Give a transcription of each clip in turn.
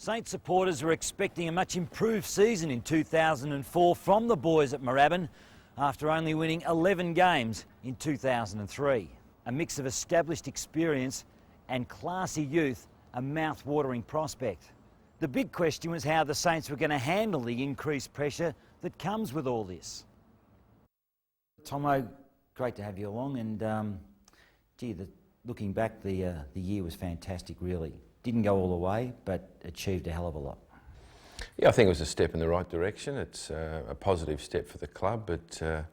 Saints supporters are expecting a much improved season in 2004 from the boys at Moorabbin after only winning 11 games in 2003. A mix of established experience and classy youth, a mouth-watering prospect. The big question was how the Saints were going to handle the increased pressure that comes with all this. Tomo, great to have you along, and looking back, the year was fantastic, really. Didn't go all the way, but achieved a hell of a lot. Yeah, I think it was a step in the right direction. It's a positive step for the club, but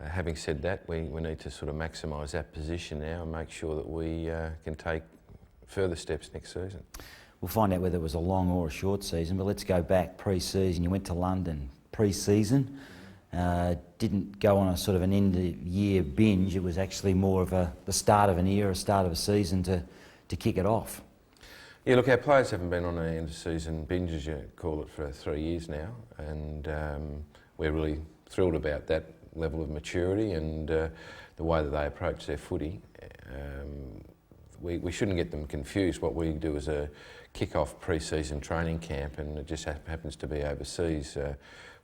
having said that, we need to sort of maximise that position now and make sure that we can take further steps next season. We'll find out whether it was a long or a short season, but let's go back pre-season. You went to London pre-season. Didn't go on a sort of an end-of-year binge. It was actually more of the start of an era, a start of a season to kick it off. Yeah, look, our players haven't been on an end-of-season binge, as you call it, for 3 years now, and we're really thrilled about that level of maturity and the way that they approach their footy. We shouldn't get them confused. What we do is a kick-off pre-season training camp, and it just happens to be overseas.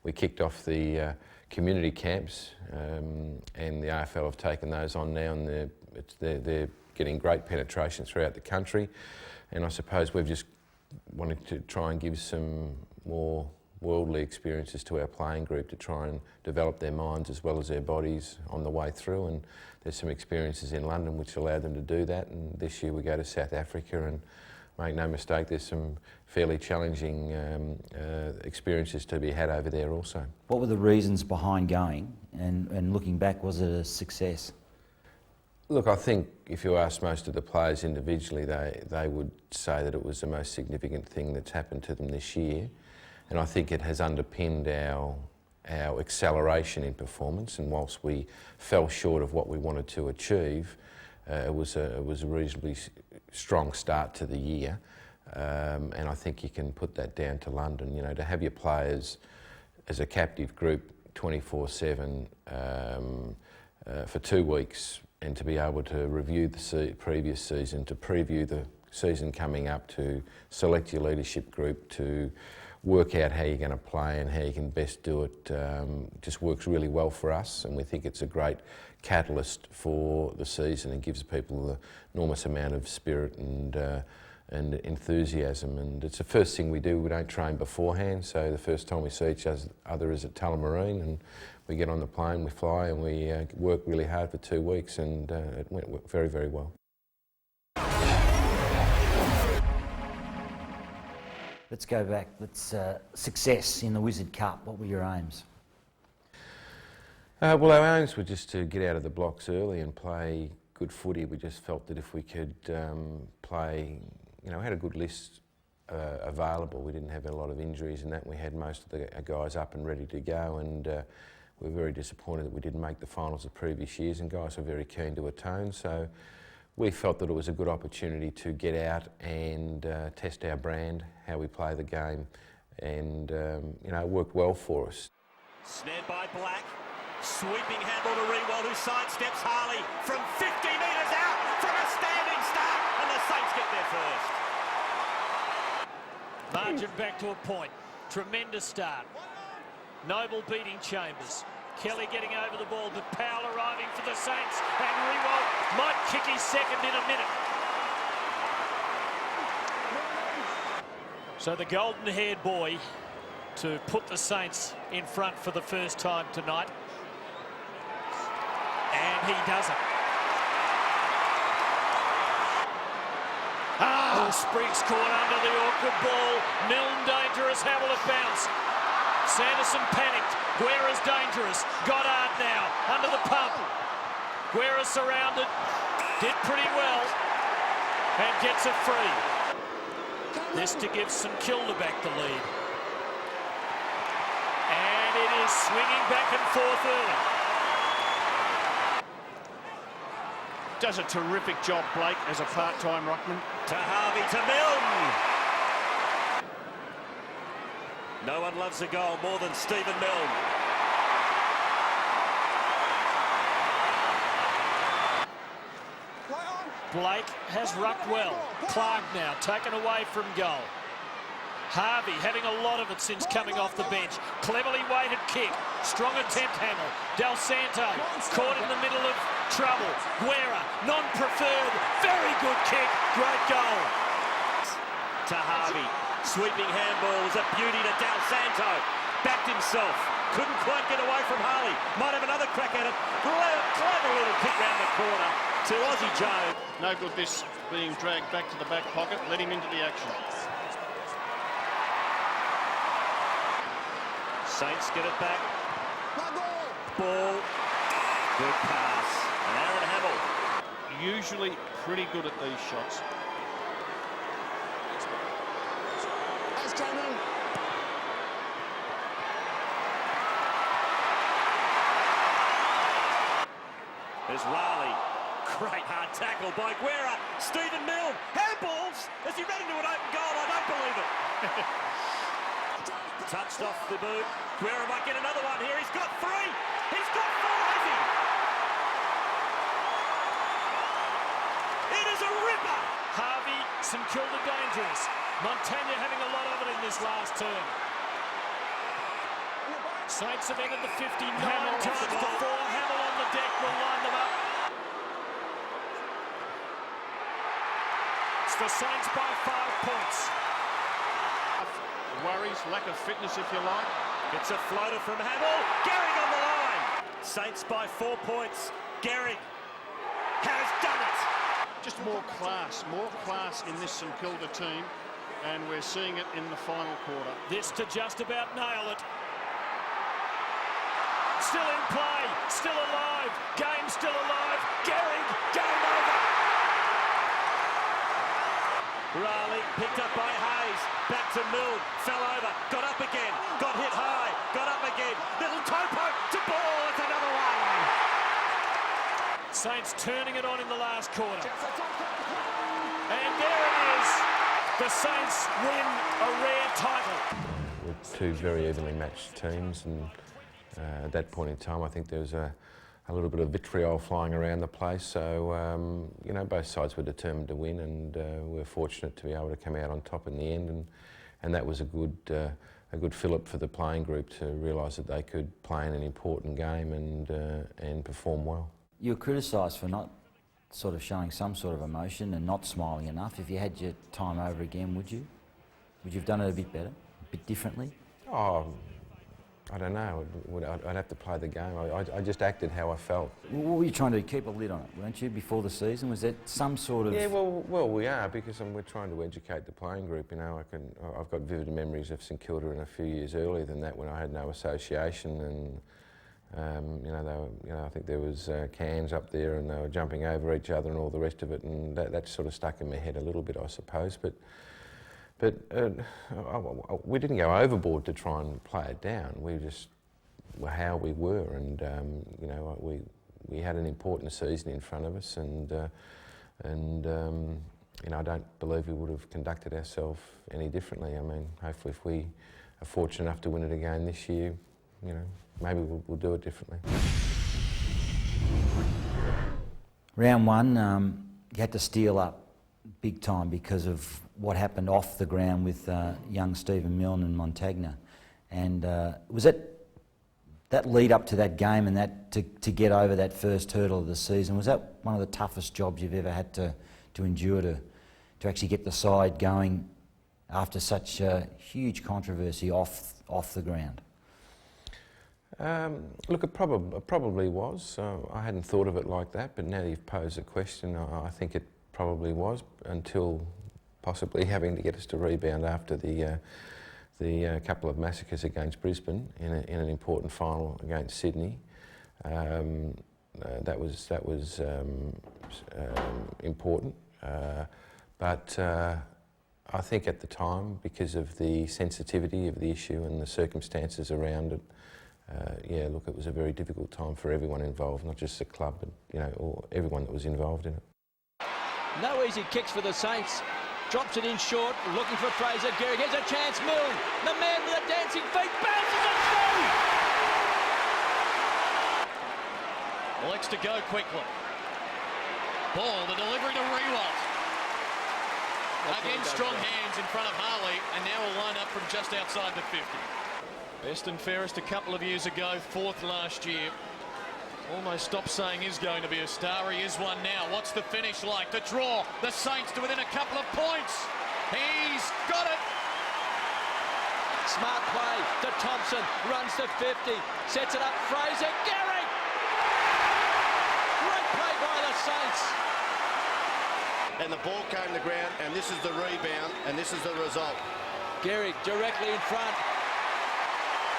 We kicked off the community camps, and the AFL have taken those on now, and they're getting great penetration throughout the country. And I suppose we've just wanted to try and give some more worldly experiences to our playing group to try and develop their minds as well as their bodies on the way through. And there's some experiences in London which allow them to do that. And this year we go to South Africa, and make no mistake, there's some fairly challenging experiences to be had over there also. What were the reasons behind going, and looking back, was it a success? Look, I think if you ask most of the players individually, they would say that it was the most significant thing that's happened to them this year. And I think it has underpinned our acceleration in performance, and whilst we fell short of what we wanted to achieve, it was a reasonably strong start to the year. And I think you can put that down to London. You know, to have your players as a captive group 24/7 for 2 weeks, and to be able to review the previous season, to preview the season coming up, to select your leadership group, to work out how you're going to play and how you can best do it, just works really well for us, and we think it's a great catalyst for the season and gives people an enormous amount of spirit and enthusiasm. And it's the first thing we do. We don't train beforehand, so the first time we see each other is at Tullamarine, and we get on the plane, we fly, and we work really hard for 2 weeks, and it went very, very well. Let's go back. Success in the Wizard Cup. What were your aims? Well, our aims were just to get out of the blocks early and play good footy. We just felt that if we could play, we had a good list available. We didn't have a lot of injuries and that. We had most of the guys up and ready to go, and we were very disappointed that we didn't make the finals of previous years, and guys were very keen to atone. So we felt that it was a good opportunity to get out and test our brand, how we play the game, and it worked well for us. Snared by Black, sweeping handball to Rewald, who sidesteps Harley from 50 metres out from a standing start, and the Saints get there first. Margin back to a point. Tremendous start. Noble beating Chambers. Kelly getting over the ball, but Powell arriving for the Saints, and Rewald might kick his second in a minute. So the golden-haired boy to put the Saints in front for the first time tonight. And he does it. Spriggs caught under the awkward ball. Milne dangerous, how will it bounce? Sanderson panicked. Guerra's dangerous. Goddard now under the pump. Guerra surrounded. Did pretty well. And gets it free. This to give St Kilda back the lead. And it is swinging back and forth early. Does a terrific job, Blake, as a part-time ruckman. To Harvey, to Milne. No one loves a goal more than Stephen Milne. Blake has rucked well. Clark now taken away from goal. Harvey having a lot of it since coming off the bench. Cleverly weighted kick. Strong attempt, Hamill. Del Santo caught in the middle of trouble. Guerra, non-preferred. Very good kick. Great goal. To Harvey. Sweeping handball was a beauty to Del Santo. Backed himself. Couldn't quite get away from Harley. Might have another crack at it. Clever little kick round the corner to Aussie Joe. No good this being dragged back to the back pocket. Let him into the action. Saints get it back. Ball. Good pass. And Aaron Hamill. Usually pretty good at these shots. There's Raleigh. Great hard tackle by Guerra. Stephen Milne. Handballs. Has he run into an open goal? I don't believe it. Touched off the boot. Guerra might get another one here. He's got three. He's got four, has he? It is a ripper. Harvey, St Kilda dangerous. Montagna having a lot of it in this last term. Saints have entered the 59 times before. Hamill on the deck will line them up. It's the Saints by 5 points. Worries, lack of fitness, if you like. Gets a floater from Hamill. Gehrig on the line. Saints by 4 points. Gehrig has done it. Just more class in this St Kilda team, and we're seeing it in the final quarter. This to just about nail it. Still in play, still alive, game still alive. Gehrig, game over. Raleigh picked up by Hayes. Back to Milne. Fell over. Got up again. Got hit high. Got up again. Little topo to ball. It's another one. Saints turning it on in the last quarter. And there it is. The Saints win a rare title. We're two very evenly matched teams, and at that point in time I think there was a little bit of vitriol flying around the place, so you know, both sides were determined to win, and we were fortunate to be able to come out on top in the end, and that was a good fillip for the playing group to realise that they could play in an important game and perform well. You were criticised for not sort of showing some sort of emotion and not smiling enough. If you had your time over again, would you? Would you have done it a bit better, a bit differently? Oh, I don't know. I'd have to play the game. I just acted how I felt. What were you trying to do? Keep a lid on it, weren't you, before the season? Was that some sort of... Yeah, well, we are, because we're trying to educate the playing group. You know, I've got vivid memories of St Kilda in a few years earlier than that, when I had no association, and you know, I think there was cans up there, and they were jumping over each other and all the rest of it, and that sort of stuck in my head a little bit, I suppose. But we didn't go overboard to try and play it down. We just were how we were, and you know, we had an important season in front of us, and you know, I don't believe we would have conducted ourselves any differently. I mean, hopefully, if we are fortunate enough to win it again this year, you know, maybe we'll do it differently. Round one, you had to steal up big time because of what happened off the ground with young Stephen Milne and Montagna. And was that lead up to that game and that to get over that first hurdle of the season, was that one of the toughest jobs you've ever had to endure, to actually get the side going after such huge controversy off the ground? Look, it probably was. I hadn't thought of it like that, but now you've posed the question, I think it probably was, until possibly having to get us to rebound after the couple of massacres against Brisbane in an important final against Sydney. That was important, but I think at the time, because of the sensitivity of the issue and the circumstances around it, yeah, look, it was a very difficult time for everyone involved, not just the club, but you know, or everyone that was involved in it. No easy kicks for the Saints. Drops it in short, looking for Fraser. Gehrig, here's a chance. Milne, the man with the dancing feet, bounces it through! Elects to go quickly. Ball, the delivery to Rewalt. Again, strong hands in front of Harley, and now will line up from just outside the 50. Best and fairest a couple of years ago, 4th last year. Almost stopped saying he's going to be a star. He is one now. What's the finish like? The draw. The Saints to within a couple of points. He's got it. Smart play to Thompson. Runs to 50. Sets it up. Fraser. Garrick. Great play by the Saints. And the ball came to the ground, and this is the rebound, and this is the result. Garrick directly in front.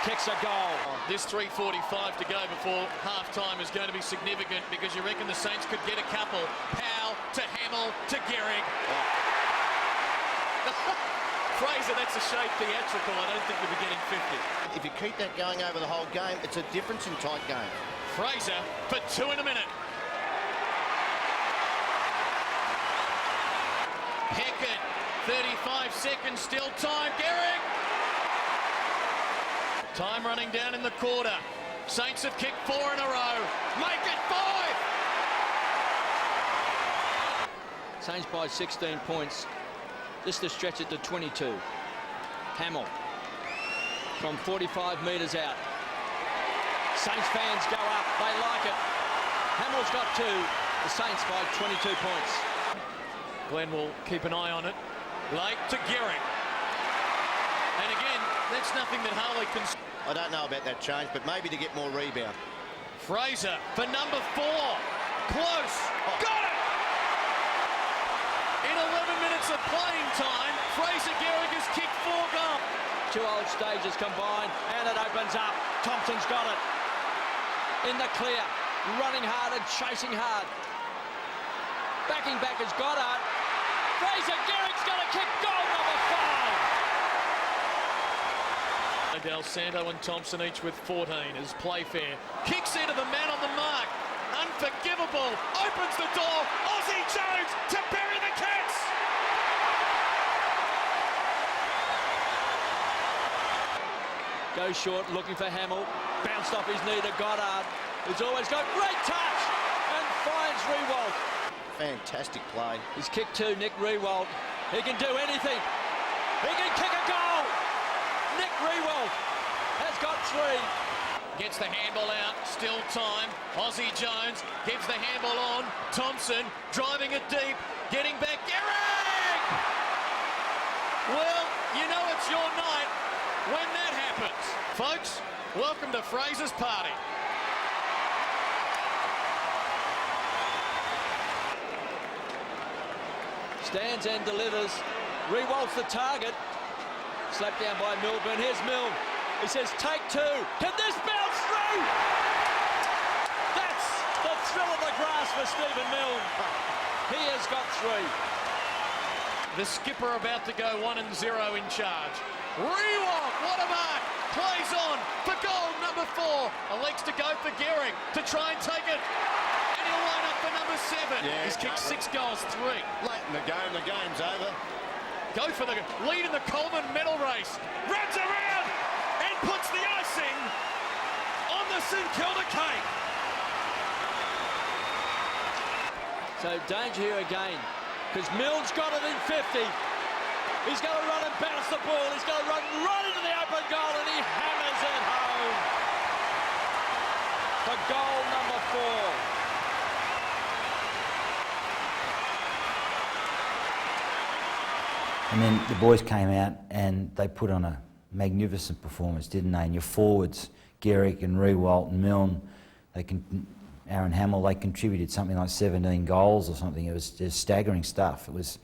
Kicks a goal. This 3:45 to go before half-time is going to be significant because you reckon the Saints could get a couple. Powell to Hamill to Gehrig. Fraser, that's a shade theatrical. I don't think we'll be getting 50. If you keep that going over the whole game, it's a difference in tight game. Fraser for 2 in a minute. Pickett, 35 seconds, still time. Gehrig. Time running down in the quarter. Saints have kicked 4 in a row. Make it 5! Saints by 16 points. This to stretch it to 22. Hamill from 45 metres out. Saints fans go up. They like it. Hamill's got 2. The Saints by 22 points. Glenn will keep an eye on it. Late to Gehrig. And again, that's nothing that Harley can... I don't know about that change, but maybe to get more rebound. Fraser for number 4. Close. Got it! In 11 minutes of playing time, Fraser Gehrig has kicked 4 goals. 2 old stages combined, and it opens up. Thompson's got it. In the clear. Running hard and chasing hard. Backing back is Goddard. Fraser Gehrig's got a kick. Goal number 5. Del Santo and Thompson each with 14 as Playfair kicks into the man on the mark. Unforgivable. Opens the door. Aussie Jones to bury the Cats. Goes short, looking for Hamill. Bounced off his knee to Goddard, who's always got great touch and finds Riewoldt. Fantastic play. He's kicked 2, Nick Riewoldt. He can do anything. He can kick a goal. Nick Riewoldt has got 3. Gets the handball out, still time. Aussie Jones gives the handball on. Thompson driving it deep, getting back. Gehrig! Well, you know it's your night when that happens. Folks, welcome to Fraser's party. Stands and delivers. Rewolt's the target. Slapped down by Milburn. Here's Milne. He says, take 2. Can this bounce through? That's the thrill of the grass for Stephen Milne. He has got 3. The skipper about to go 1-0 in charge. Riewoldt, what a mark! Plays on for goal number 4. Elects to go for Gehrig to try and take it. And he'll line up for number 7. Yeah, he's kicked 6 goals, 3. Late in the game's over. Go for the lead in the Coleman medal race. Runs around and puts the icing on the St Kilda cake. So danger here again, because Milne's got it in 50. He's going to run and bounce the ball. He's going to run right into the open goal, and he hammers it home. For goal number 4. And then the boys came out and they put on a magnificent performance, didn't they? And your forwards, Gehrig and Riewoldt and Milne, Aaron Hamill, they contributed something like 17 goals or something. It was just staggering stuff. It was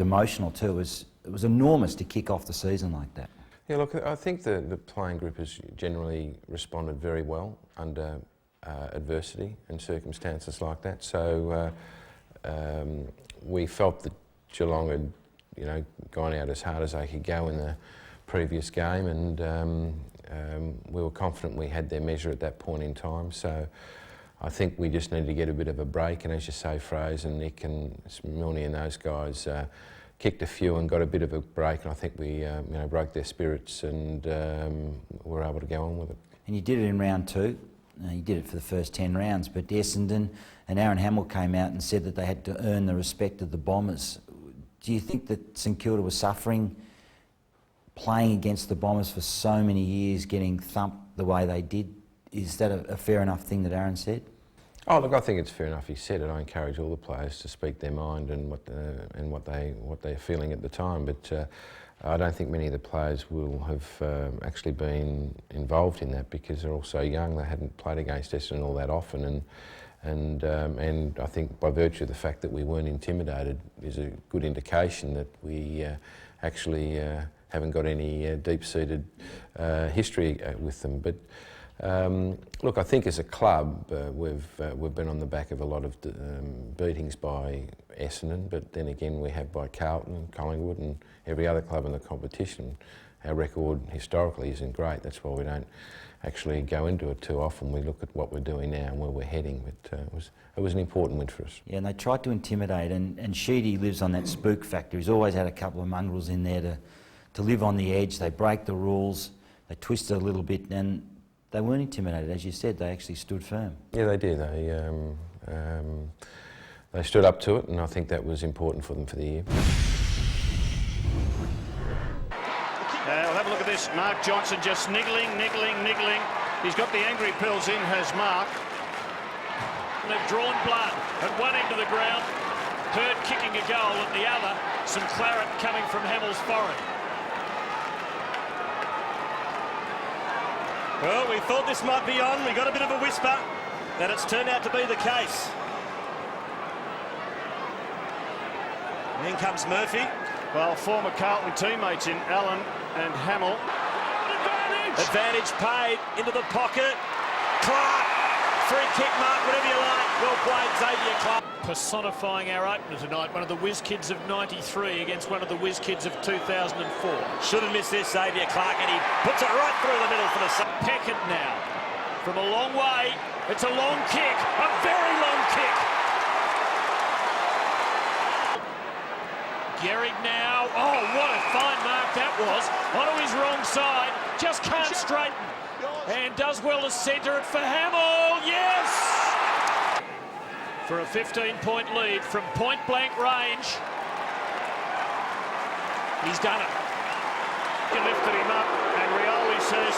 emotional too. It was enormous to kick off the season like that. Yeah, look, I think the playing group has generally responded very well under adversity and circumstances like that. So we felt that Geelong had, gone out as hard as they could go in the previous game, and we were confident we had their measure at that point in time. So I think we just needed to get a bit of a break, and as you say, Fraser and Nick and Milne and those guys kicked a few and got a bit of a break, and I think we broke their spirits and were able to go on with it. And you did it in round 2. You did it for the first 10 rounds, but Essendon and Aaron Hamill came out and said that they had to earn the respect of the Bombers. Do you think that St Kilda was suffering playing against the Bombers for so many years, getting thumped the way they did? Is that a fair enough thing that Aaron said? Oh, look, I think it's fair enough he said it. I encourage all the players to speak their mind and what they're feeling at the time. But I don't think many of the players will have actually been involved in that because they're all so young. They hadn't played against Essendon all that often, and I think by virtue of the fact that we weren't intimidated is a good indication that we actually haven't got any deep-seated history with them. But look, I think as a club we've been on the back of a lot of beatings by Essendon, but then again we have by Carlton, Collingwood and every other club in the competition. Our record historically isn't great. That's why we don't actually go into it too often. We look at what we're doing now and where we're heading. But it was an important win for us. Yeah, and they tried to intimidate, and Sheedy lives on that spook factor. He's always had a couple of mongrels in there to live on the edge. They break the rules, they twist it a little bit, and they weren't intimidated. As you said, they actually stood firm. Yeah, they did. They stood up to it, and I think that was important for them for the year. We'll have a look at this. Mark Johnson just niggling. He's got the angry pills in, has Mark. They've drawn blood at one end of the ground. Hurd kicking a goal at the other. Some claret coming from Hamill's forehead. Well, we thought this might be on. We got a bit of a whisper, and it's turned out to be the case. And in comes Murphy. Well, former Carlton teammates in Allen and Hamill. Advantage paid into the pocket. Clark, free kick mark, whatever you like. Well played, Xavier Clark. Personifying our opener tonight, one of the whiz kids of '93 against one of the whiz kids of 2004. Shouldn't miss this, Xavier Clark, and he puts it right through the middle for the... Peckett now, from a long way. It's a long kick, a very long kick. Gehrig now. Oh, what a fine mark that was. Onto his wrong side. Just can't straighten. And does well to centre it for Hamill. Yes! For a 15-point lead from point-blank range. He's done it. He lifted him up, and Rioli says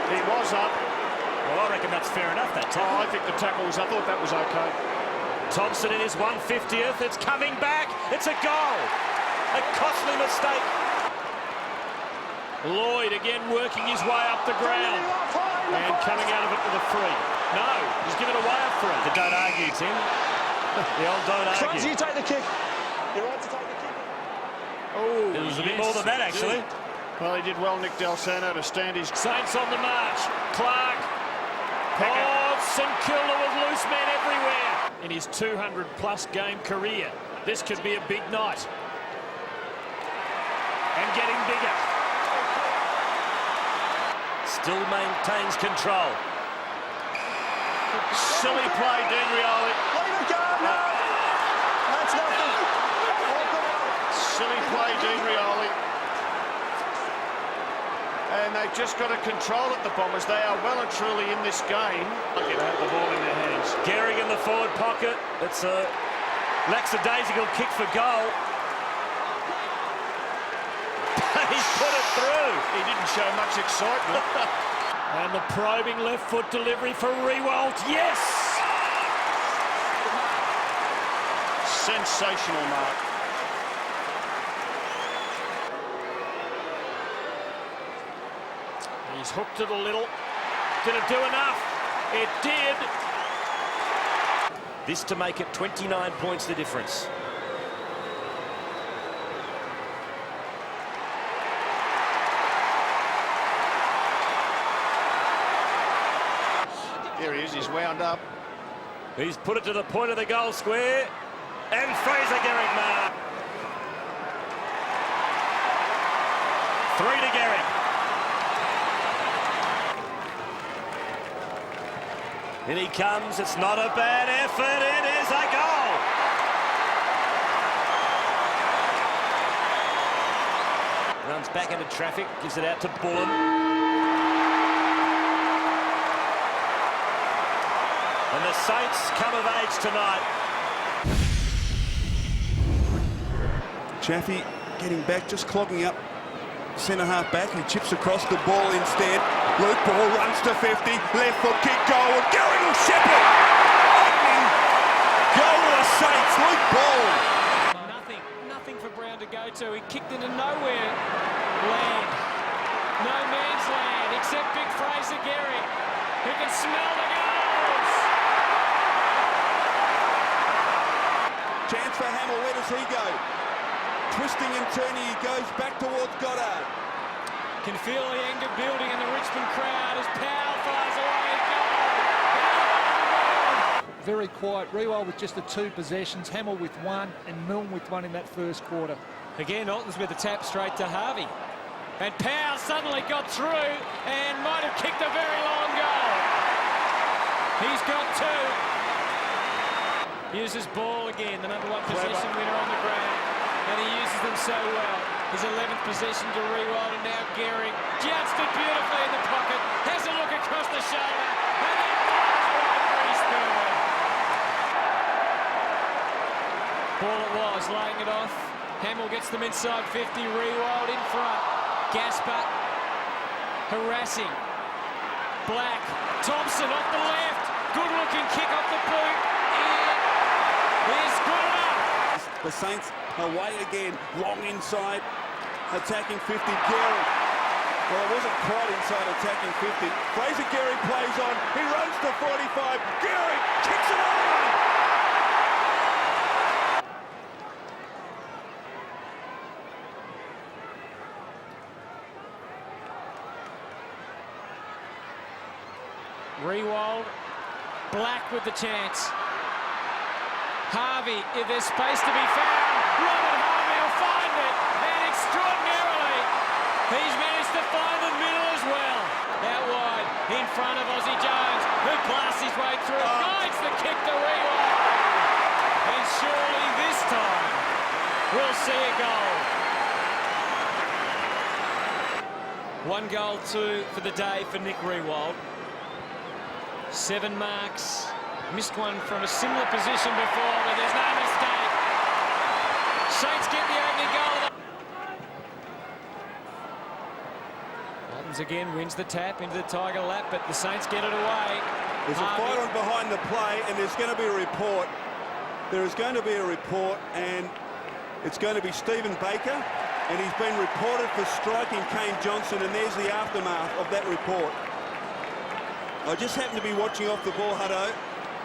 he was up. Well, I reckon that's fair enough, that tackle. Oh, I think the tackle was... I thought that was okay. Thompson in his 150th. It's coming back. It's a goal. A costly mistake. Lloyd again working his way up the ground. And coming out of it with a free. No, he's given away a free. The don't argue, Tim. The old don't argue. You take the kick. You're right to take the kick. Oh, It was a bit more than that, actually. Well, he did well, Nick Del Santo, to stand his... Saints on the march. Clark. Oh, St Kilda with loose men everywhere. In his 200-plus game career, this could be a big night. And getting bigger. Still maintains control. Silly play, Dean Rioli. Let him go, no! That's nothing. Silly play, Dean Rioli. And they've just got to control it, the Bombers. They are well and truly in this game. They have the ball in their hands. Gehrig in the forward pocket. It's a lackadaisical kick for goal. He's put it through. He didn't show much excitement. And the probing left foot delivery for Rewalt. Yes! Sensational mark. He's hooked it a little. Did it do enough? It did. This to make it 29 points the difference. Here he is, he's wound up. He's put it to the point of the goal square. And Fraser Gehrig mark. 3 to Gehrig. In he comes, it's not a bad effort, it is a goal! Runs back into traffic, gives it out to Bullen. And the Saints come of age tonight. Chaffee getting back, just clogging up centre half back. He chips across the ball instead. Luke Ball runs to 50. Left foot kick goal. And Gary will shepherd. Opening goal to the Saints. Luke Ball. Nothing for Brown to go to. He kicked into nowhere land. No man's land except big Fraser Gary, who can smell the goals. Chance for Hamill. Where does he go? Twisting and turning, he goes back towards Goddard. Can feel the anger building in the Richmond crowd as Powell fires away. Goal! Very quiet. Rewell with just the 2 possessions, Hamill with 1 and Milne with 1 in that first quarter. Again, Alton's with a tap straight to Harvey. And Powell suddenly got through and might have kicked a very long goal. He's got 2. Uses ball again, the number 1 possession winner on the ground. And he uses them so well. His 11th possession to Rewald, and now Gehrig judged it beautifully in the pocket, has a look across the shoulder, and then right for his third. Ball it was, laying it off. Hamill gets them inside 50, Rewald in front. Gasper harassing. Black, Thompson off the left, good looking kick off the boot, and is good enough. The Saints away again, long inside, attacking 50, Gehrig. Well, it wasn't quite inside attacking 50. Fraser Gehrig plays on, he runs to 45, Gehrig kicks it on! Rewald, Black with the chance. Harvey, if there's space to be found, Robert Harvey will find it, and extraordinarily, he's managed to find the middle as well. Out wide, in front of Aussie Jones, who blasts his way through, finds the kick to Rewald. And surely this time, we'll see a goal. 1 goal, 2 for the day for Nick Rewald. 7 marks. Missed one from a similar position before, but there's no mistake. Saints get the opening goal. Waltons again wins the tap into the Tiger lap, but the Saints get it away. There's a fight on behind the play, and there's going to be a report. There is going to be a report, and it's going to be Stephen Baker, and he's been reported for striking Kane Johnson, and there's the aftermath of that report. I just happened to be watching off the ball, Hutto,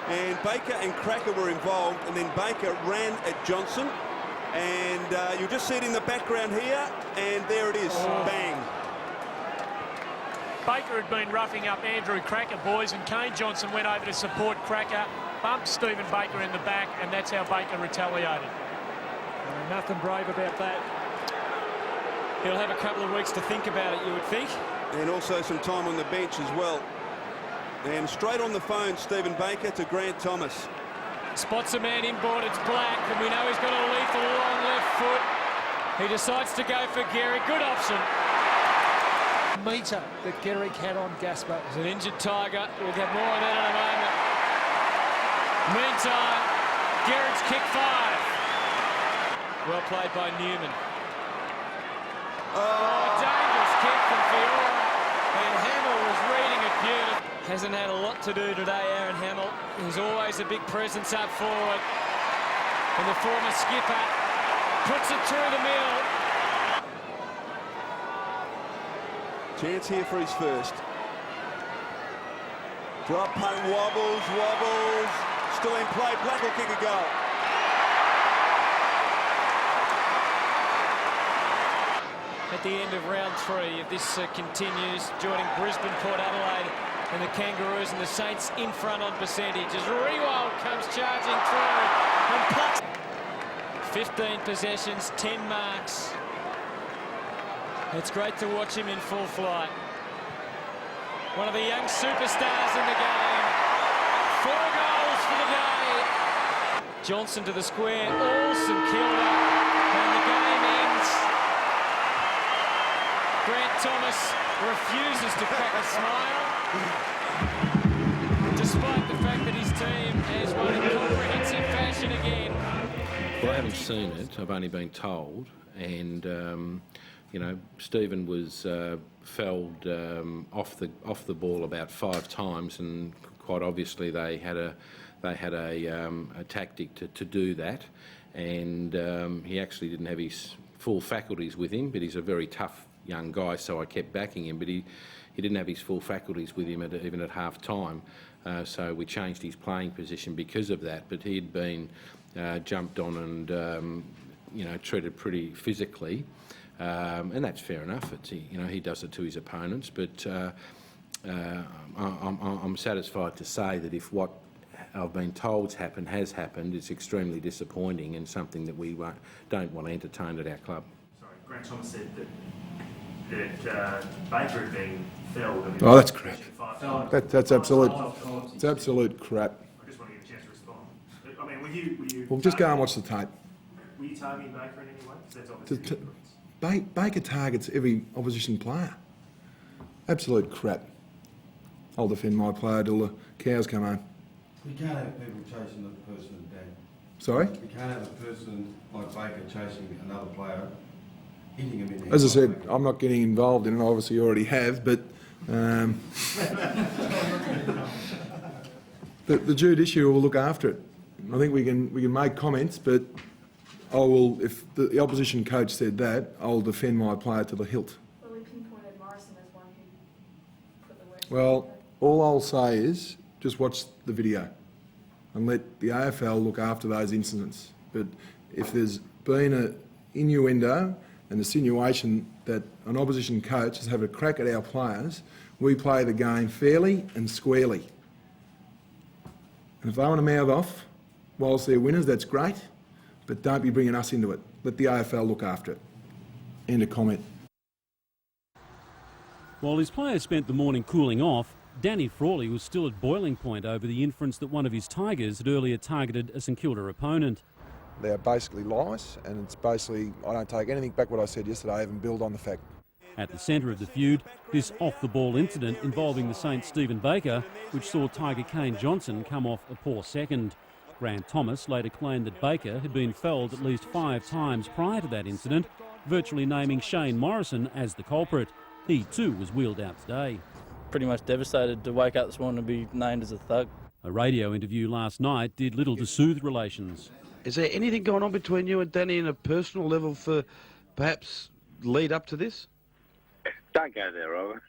and Baker and Cracker were involved, and then Baker ran at Johnson, and you'll just see it in the background here, and there it is, bang. Baker had been roughing up Andrew Cracker, boys, and Kane Johnson went over to support Cracker, bumped Stephen Baker in the back, and that's how Baker retaliated. Nothing brave about that. He'll have a couple of weeks to think about it, you would think. And also some time on the bench as well. And straight on the phone, Stephen Baker to Grant Thomas. Spots a man inboard, it's Black, and we know he's got a lethal long left foot. He decides to go for Gehrig, good option. Meter that Gehrig had on Gasper. There's an injured Tiger, we'll get more on that in a moment. Meantime, Gehrig's kick 5. Well played by Newman. Dangerous kick from Fiora, and Hamill was reading it beautifully. Hasn't had a lot to do today, Aaron Hamill. He's always a big presence up forward. And the former skipper puts it through the middle. Chance here for his first. Drop punt, wobbles, still in play, Black will kick a goal. At the end of round 3, if this continues, joining Brisbane, Port Adelaide and the Kangaroos, and the Saints in front on percentage as Rewald comes charging through and plucks. 15 possessions, 10 marks. It's great to watch him in full flight. One of the young superstars in the game. 4 goals for the day. Johnson to the square, Olsen, Kilda, and the game ends. Grant Thomas refuses to crack a smile, despite the fact that his team has won in comprehensive fashion again. Well, I haven't seen it. I've only been told, and you know, Stephen was felled off the ball about 5 times, and quite obviously they had a tactic to do that, and he actually didn't have his full faculties with him, but he's a very tough young guy, so I kept backing him, but he didn't have his full faculties with him even at half time, so we changed his playing position because of that, but he'd been jumped on and you know, treated pretty physically, and that's fair enough. You know, he does it to his opponents, but I'm satisfied to say that if what I've been told's happened has happened, it's extremely disappointing and something that we don't want to entertain at our club. Sorry, Grant Thomas said that Baker had been felled. Oh, that's crap. That's absolute. It's absolute crap. I just want to get a chance to respond. I mean, were you? Well, just go and watch the tape. Were you targeting Baker in any way? That's obviously Baker targets every opposition player. Absolute crap. I'll defend my player till the cows come home. You can't have people chasing the person down. Sorry? You can't have a person like Baker chasing another player, hitting him in the head. As I said, I'm not getting involved in it. Obviously, you already have, but the judiciary will look after it. I think we can make comments, but I will. If the opposition coach said that, I'll defend my player to the hilt. Well, we pinpointed Morrison as one who put the worst. Well, all I'll say is just watch the video and let the AFL look after those incidents. But if there's been an innuendo and insinuation that an opposition coach has had a crack at our players, we play the game fairly and squarely. And if they want to mouth off whilst they're winners, that's great, but don't be bringing us into it. Let the AFL look after it. End of comment. While his players spent the morning cooling off, Danny Frawley was still at boiling point over the inference that one of his Tigers had earlier targeted a St Kilda opponent. They're basically lies, and it's basically, I don't take anything back what I said yesterday, I even build on the fact. At the centre of the feud, this off-the-ball incident involving the Saints' Stephen Baker, which saw Tiger Kane Johnson come off a poor second. Grant Thomas later claimed that Baker had been felled at least 5 times prior to that incident, virtually naming Shane Morrison as the culprit. He too was wheeled out today. Pretty much devastated to wake up this morning and be named as a thug. A radio interview last night did little to soothe relations. Is there anything going on between you and Danny in a personal level for perhaps lead up to this? Don't go there, Robert.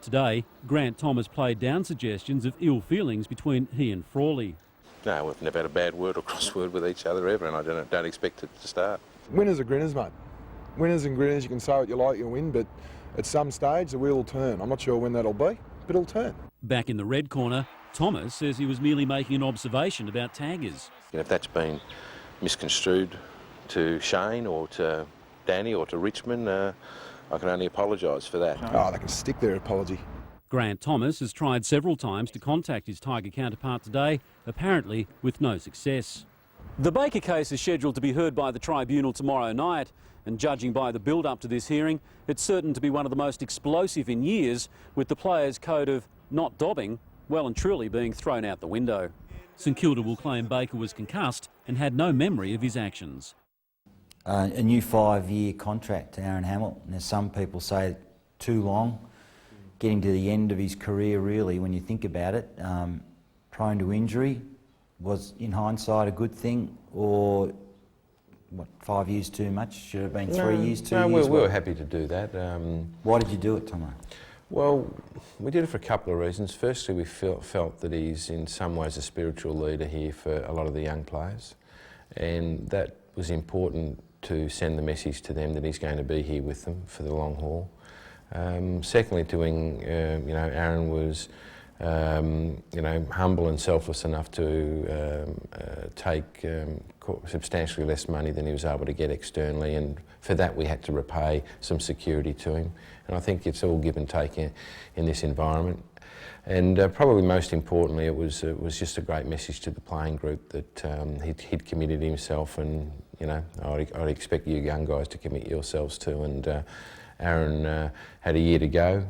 Today, Grant Thomas played down suggestions of ill feelings between he and Frawley. No, we've never had a bad word or crossword with each other ever, and I don't expect it to start. Winners are grinners, mate. Winners and grinners, you can say what you like, you win, but at some stage the wheel will turn. I'm not sure when that'll be, but it'll turn. Back in the red corner, Thomas says he was merely making an observation about taggers. If that's been misconstrued to Shane or to Danny or to Richmond, I can only apologise for that. Oh, they can stick their apology. Grant Thomas has tried several times to contact his Tiger counterpart today, apparently with no success. The Baker case is scheduled to be heard by the tribunal tomorrow night, and judging by the build-up to this hearing, it's certain to be one of the most explosive in years, with the players' code of not dobbing well and truly being thrown out the window. St Kilda will claim Baker was concussed and had no memory of his actions. A new 5-year contract to Aaron Hamill. Now, some people say too long, getting to the end of his career really when you think about it. Prone to injury, was in hindsight a good thing, or what, 5 years too much? Should have been 3 years, 2 years? We were happy to do that. Why did you do it, Tomo? Well, we did it for a couple of reasons. Firstly, we felt that he's in some ways a spiritual leader here for a lot of the young players, and that was important to send the message to them that he's going to be here with them for the long haul. Secondly, Aaron was, humble and selfless enough to take substantially less money than he was able to get externally, and for that we had to repay some security to him. And I think it's all give and take in this environment. And probably most importantly, it was just a great message to the playing group that he'd committed himself, and I'd expect you young guys to commit yourselves too. And Aaron had a year to go,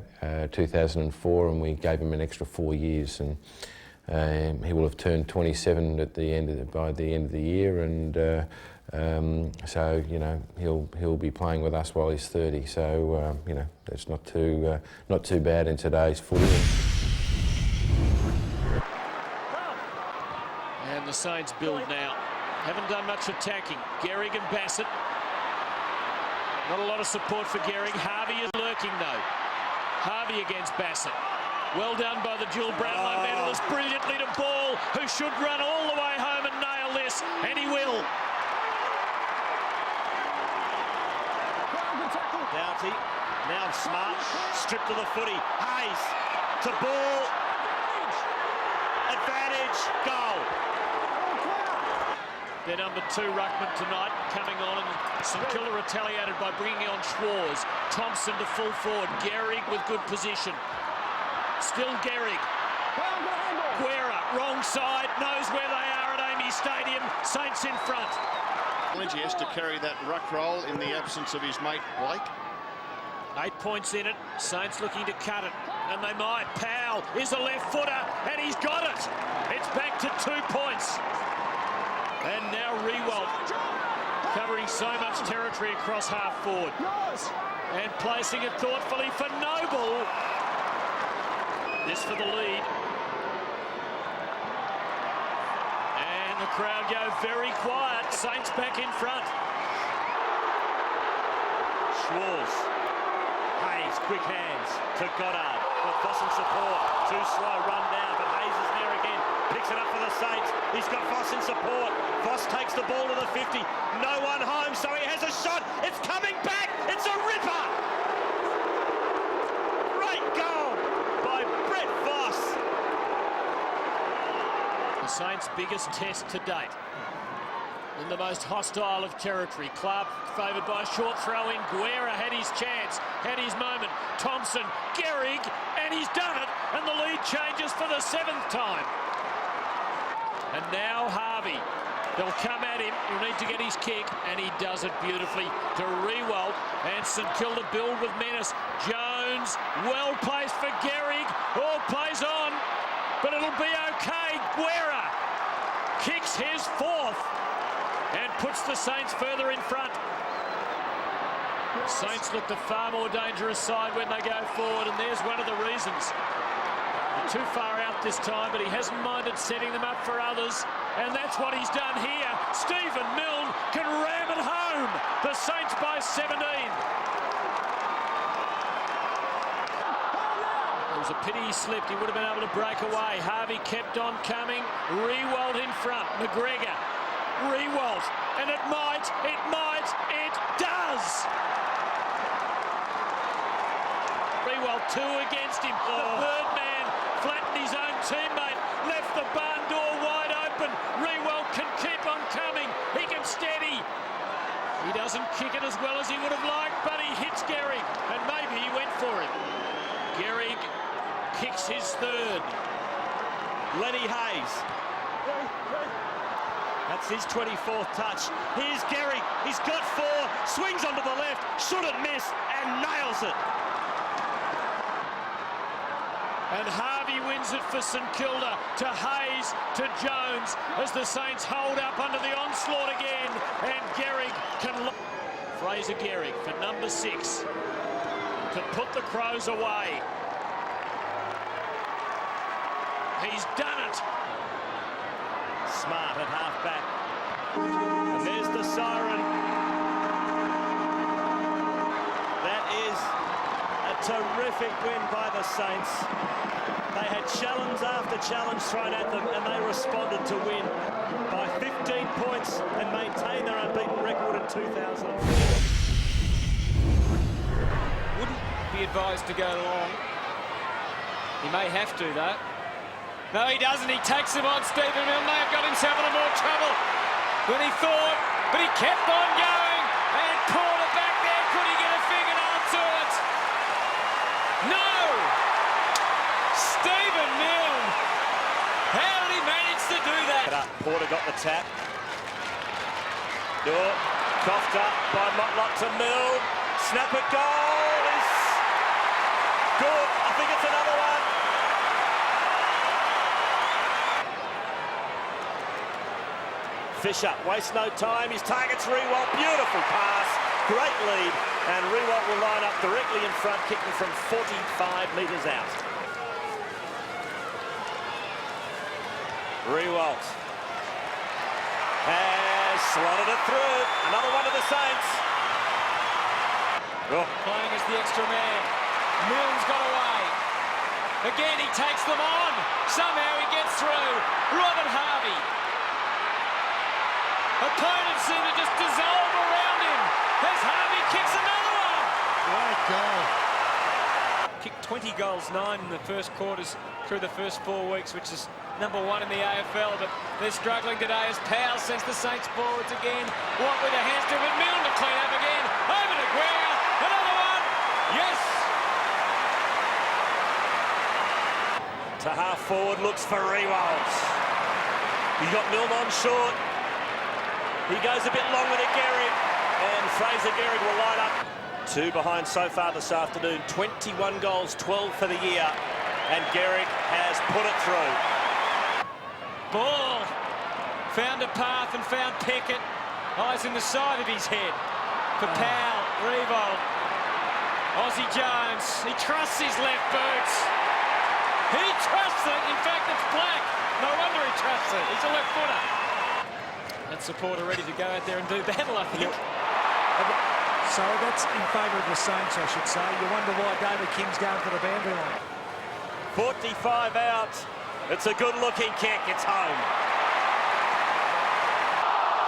2004, and we gave him an extra 4 years, and he will have turned 27 by the end of the year, and So you know he'll be playing with us while he's 30. So you know that's not too bad in today's footy. And the Saints build now. Haven't done much attacking. Gehrig and Bassett. Not a lot of support for Gehrig. Harvey is lurking though. Harvey against Bassett. Well done by the dual Brownlow medalist. Brilliantly to Ball, who should run all the way home and nail this, and he will. Doughty, now Smart, stripped to the footy. Hayes to Ball. Advantage, goal. Their number 2 ruckman tonight coming on, and St Kilda retaliated by bringing on Schwarz. Thompson to full forward. Gehrig with good position. Still Gehrig. Guerra, wrong side, knows where they are at Amy Stadium. Saints in front. He has to carry that ruck roll in the absence of his mate Blake. 8 points in it. Saints looking to cut it, and they might. Powell is a left footer, and he's got it. It's back to 2 points. And now Rewalt covering so much territory across half forward. And placing it thoughtfully for Noble. This for the lead. And the crowd go very quiet. Saints back in front. Schwarz. Hayes, quick hands to Goddard. But Voss in support. Too slow, run down, but Hayes is there again. Picks it up for the Saints. He's got Voss in support. Voss takes the ball to the 50. No one home, so he has a shot. It's coming back. It's a ripper. Great goal by Brett Voss. The Saints' biggest test to date. In the most hostile of territory. Clark favoured by a short throw in. Guerra had his chance, had his moment. Thompson, Gehrig, and he's done it. And the lead changes for the 7th time. And now Harvey. They'll come at him. He'll need to get his kick, and he does it beautifully to Rewalt. And St Kilda build with menace. Jones, well placed for Gehrig. All plays on, but it'll be okay. Guerra kicks his 4th and puts the Saints further in front. Saints look the far more dangerous side when they go forward, and there's one of the reasons. They're too far out this time, but he hasn't minded setting them up for others, and that's what he's done here. Stephen Milne can ram it home. The Saints by 17. It was a pity he slipped. He would have been able to break away. Harvey kept on coming. Rewalt in front. McGregor. Rewalt. And it does! Rewalt 2 against him. The Birdman flattened his own teammate. Left the barn door wide open. Rewalt can keep on coming. He can steady. He doesn't kick it as well as he would have liked, but he hits Gehrig. And maybe he went for it. Gehrig kicks his 3rd. Lenny Hayes. That's his 24th touch. Here's Gehrig. He's got 4. Swings onto the left. Shouldn't miss and nails it. And Harvey wins it for St Kilda to Hayes to Jones as the Saints hold up under the onslaught again. And Gehrig can... Fraser Gehrig for number 6 to put the Crows away. He's done it. Smart at half-back. And there's the siren. That is a terrific win by the Saints. They had challenge after challenge thrown at them, and they responded to win by 15 points and maintain their unbeaten record in 2004. Wouldn't be advised to go long. He may have to, though. No, he doesn't. He takes him on. Stephen Milne may have got himself into more trouble than he thought, but he kept on going and pulled it back there. Could he get a fingernail to it? No! Stephen Milne. How did he manage to do that? Porter got the tap. Coughed up by Motlop to Milne. Snap it, goal is good. I think it's another one. Fisher wastes no time. His target's Riewoldt. Beautiful pass. Great lead. And Riewoldt will line up directly in front, kicking from 45 metres out. Riewoldt has slotted it through. Another one to the Saints. Oh. Playing as the extra man. Milne's got away. Again, he takes them on. Somehow he gets through. Robert Harvey. Opponents seem to just dissolve around him as Harvey kicks another one. Great goal. Kicked 20 goals, 9 in the first quarters through the first 4 weeks, which is #1 in the AFL, but they're struggling today as Powell sends the Saints forwards again. Watt with a handstill, but Milne to clean up again. Over to Guerra. Another one. Yes. To half forward, looks for Riewoldt. He's got Milne on short. He goes a bit longer to Gehrig, and Fraser Gehrig will line up. 2 behind so far this afternoon. 21 goals, 12 for the year, and Gehrig has put it through. Ball. Found a path and found Pickett. Eyes in the side of his head. For Powell, Riewoldt. Aussie Jones, he trusts his left boots. He trusts it. In fact, it's black. No wonder he trusts it. He's a left footer. That supporter ready to go out there and do battle, I think. So that's in favour of the Saints, I should say. You wonder why David King's going for the boundary line. 45 out. It's a good-looking kick. It's home.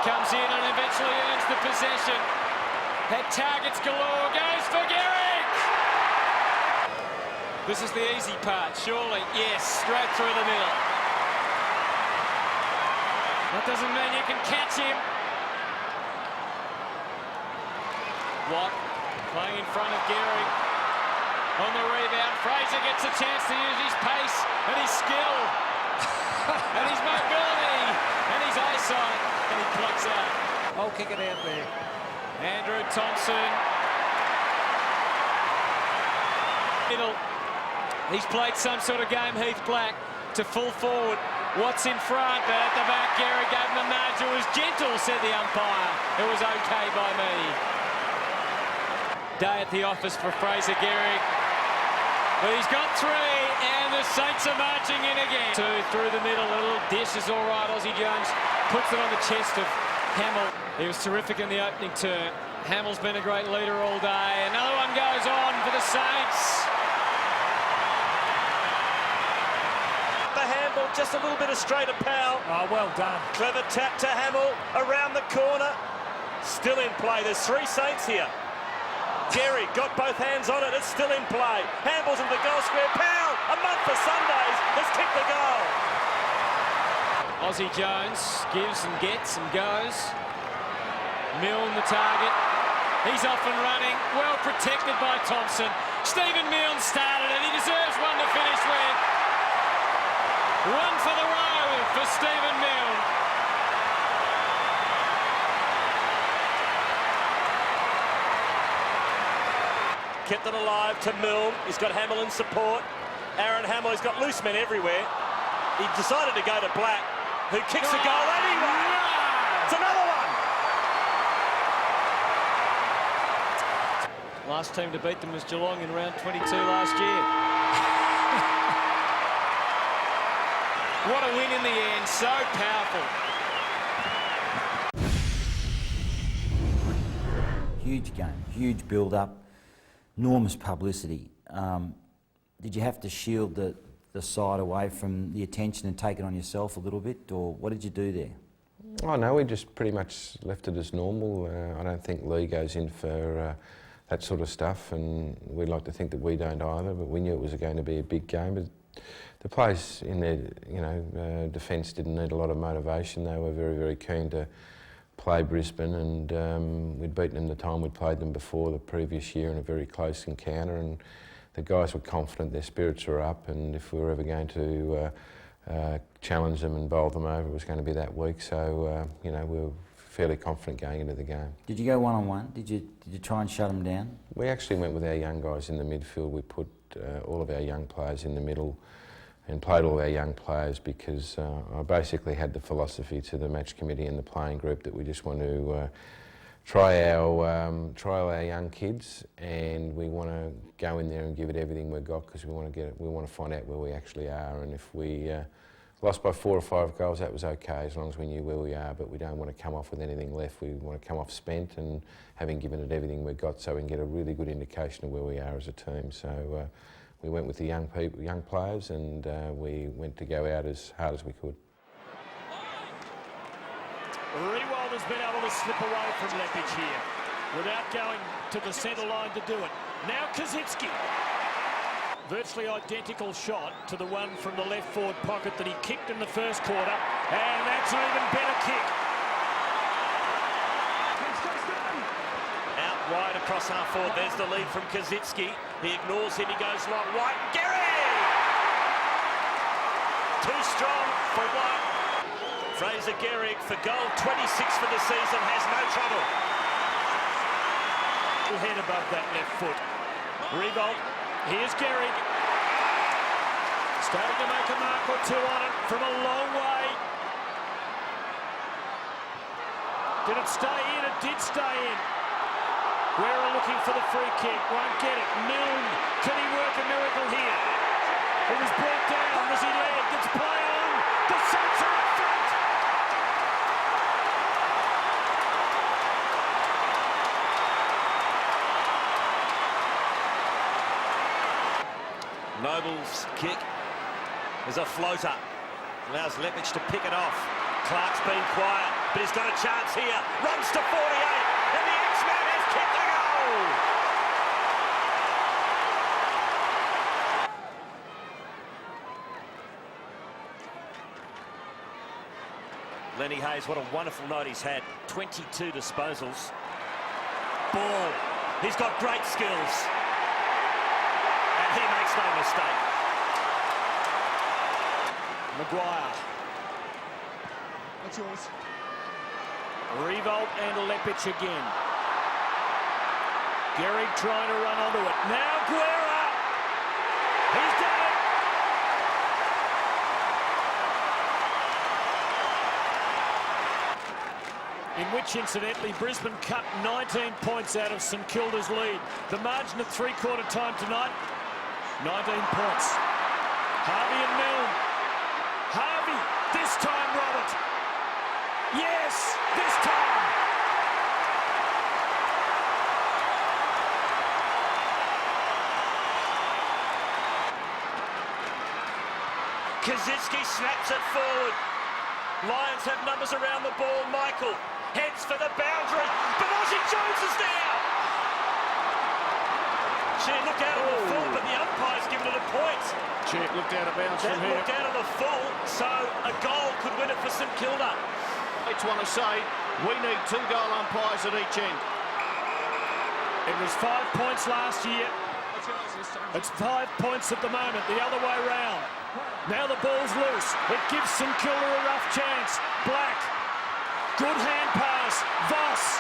Comes in and eventually earns the possession. Had targets galore. Goes for Gehrig. This is the easy part, surely. Yes, straight through the middle. That doesn't mean you can catch him. Watt playing in front of Gehrig. On the rebound, Fraser gets a chance to use his pace and his skill and his mobility and his eyesight, and he plucks out. I'll kick it out there. Andrew Thompson. Middle. He's played some sort of game, Heath Black, to full forward. Watt's in front, but at the back, Gehrig gave him a nudge. It was gentle, said the umpire. It was okay by me. Day at the office for Fraser Gehrig. But he's got 3, and the Saints are marching in again. 2 through the middle, a little dish is all right. Aussie Jones puts it on the chest of Hamill. He was terrific in the opening turn. Hamill's been a great leader all day. Another one goes on for the Saints. The handball, just a little bit of straight of Powell. Oh, well done. Clever tap to Hamill, around the corner. Still in play. There's 3 Saints here. Gehrig got both hands on it. It's still in play. Handballs into the goal square. Powell, a month for Sundays, has kicked the goal. Aussie Jones gives and gets and goes. Milne the target. He's off and running. Well protected by Thompson. Stephen Milne started it. He deserves one to finish with. One for the road for Stephen Milne. Kept it alive to Milne. He's got Hamill in support. Aaron Hamill, he's got loose men everywhere. He decided to go to Black, who kicks a goal anyway. It's another one. Last team to beat them was Geelong in round 22 last year. What a win in the end, so powerful. Huge game, huge build-up, enormous publicity. Did you have to shield the side away from the attention and take it on yourself a little bit, or what did you do there? Oh no, we just pretty much left it as normal. I don't think Lee goes in for that sort of stuff, and we'd like to think that we don't either, but we knew it was going to be a big game. But the players in their defence didn't need a lot of motivation. They were very, very keen to play Brisbane, and we'd beaten them the time we'd played them before the previous year in a very close encounter, and the guys were confident, their spirits were up, and if we were ever going to challenge them and bowl them over, it was going to be that week. So, we were fairly confident going into the game. Did you go one-on-one? Did you try and shut them down? We actually went with our young guys in the midfield. We put all of our young players in the middle, and played all our young players, because I basically had the philosophy to the match committee and the playing group that we just want to trial our young kids, and we want to go in there and give it everything we've got, because we want to find out where we actually are. And if we lost by 4 or 5 goals, that was okay, as long as we knew where we are. But we don't want to come off with anything left. We want to come off spent and having given it everything we've got, so we can get a really good indication of where we are as a team. So we went with the young players, and we went to go out as hard as we could. Rewald has been able to slip away from Leppich here without going to the centre line to do it. Now Kazitsky. Virtually identical shot to the one from the left forward pocket that he kicked in the first quarter, and that's an even better kick. Out wide across half forward, there's the lead from Kazitsky. He ignores him, he goes right, White, Gehrig! Too strong for White. Fraser Gehrig for goal 26 for the season, has no trouble. Head above that left foot. Revolt, here's Gehrig. Starting to make a mark or two on it from a long way. Did it stay in? It did stay in. Guerra looking for the free kick, won't get it. Milne, can he work a miracle here? It was brought down as he led. Gets play on. The Saints are up front. Noble's kick is a floater. Allows Leppich to pick it off. Clark's been quiet, but he's got a chance here. Runs to 48, and the X-Man has kicked a goal! Lenny Hayes, what a wonderful night he's had. 22 disposals. Ball. He's got great skills. And he makes no mistake. Maguire. That's yours. Revolt and Leppich again. Gehrig trying to run onto it. Now Guerra. He's done it. In which, incidentally, Brisbane cut 19 points out of St Kilda's lead. The margin at three-quarter time tonight, 19 points. Harvey and Milne. Harvey, this time Robert. Yes, this time. Kazitsky snaps it forward. Lions have numbers around the ball. Michael heads for the boundary, but Ozzie Jones is there. She looked out of the full, but the umpire's given it a point. She looked out of bounds from here. Looked out of the full, so a goal could win it for St Kilda. I just want to say, we need 2 goal umpires at each end. It was 5 points last year. It's 5 points at the moment, the other way round. Now the ball's loose. It gives St Kilda a rough chance. Black. Good hand pass. Voss.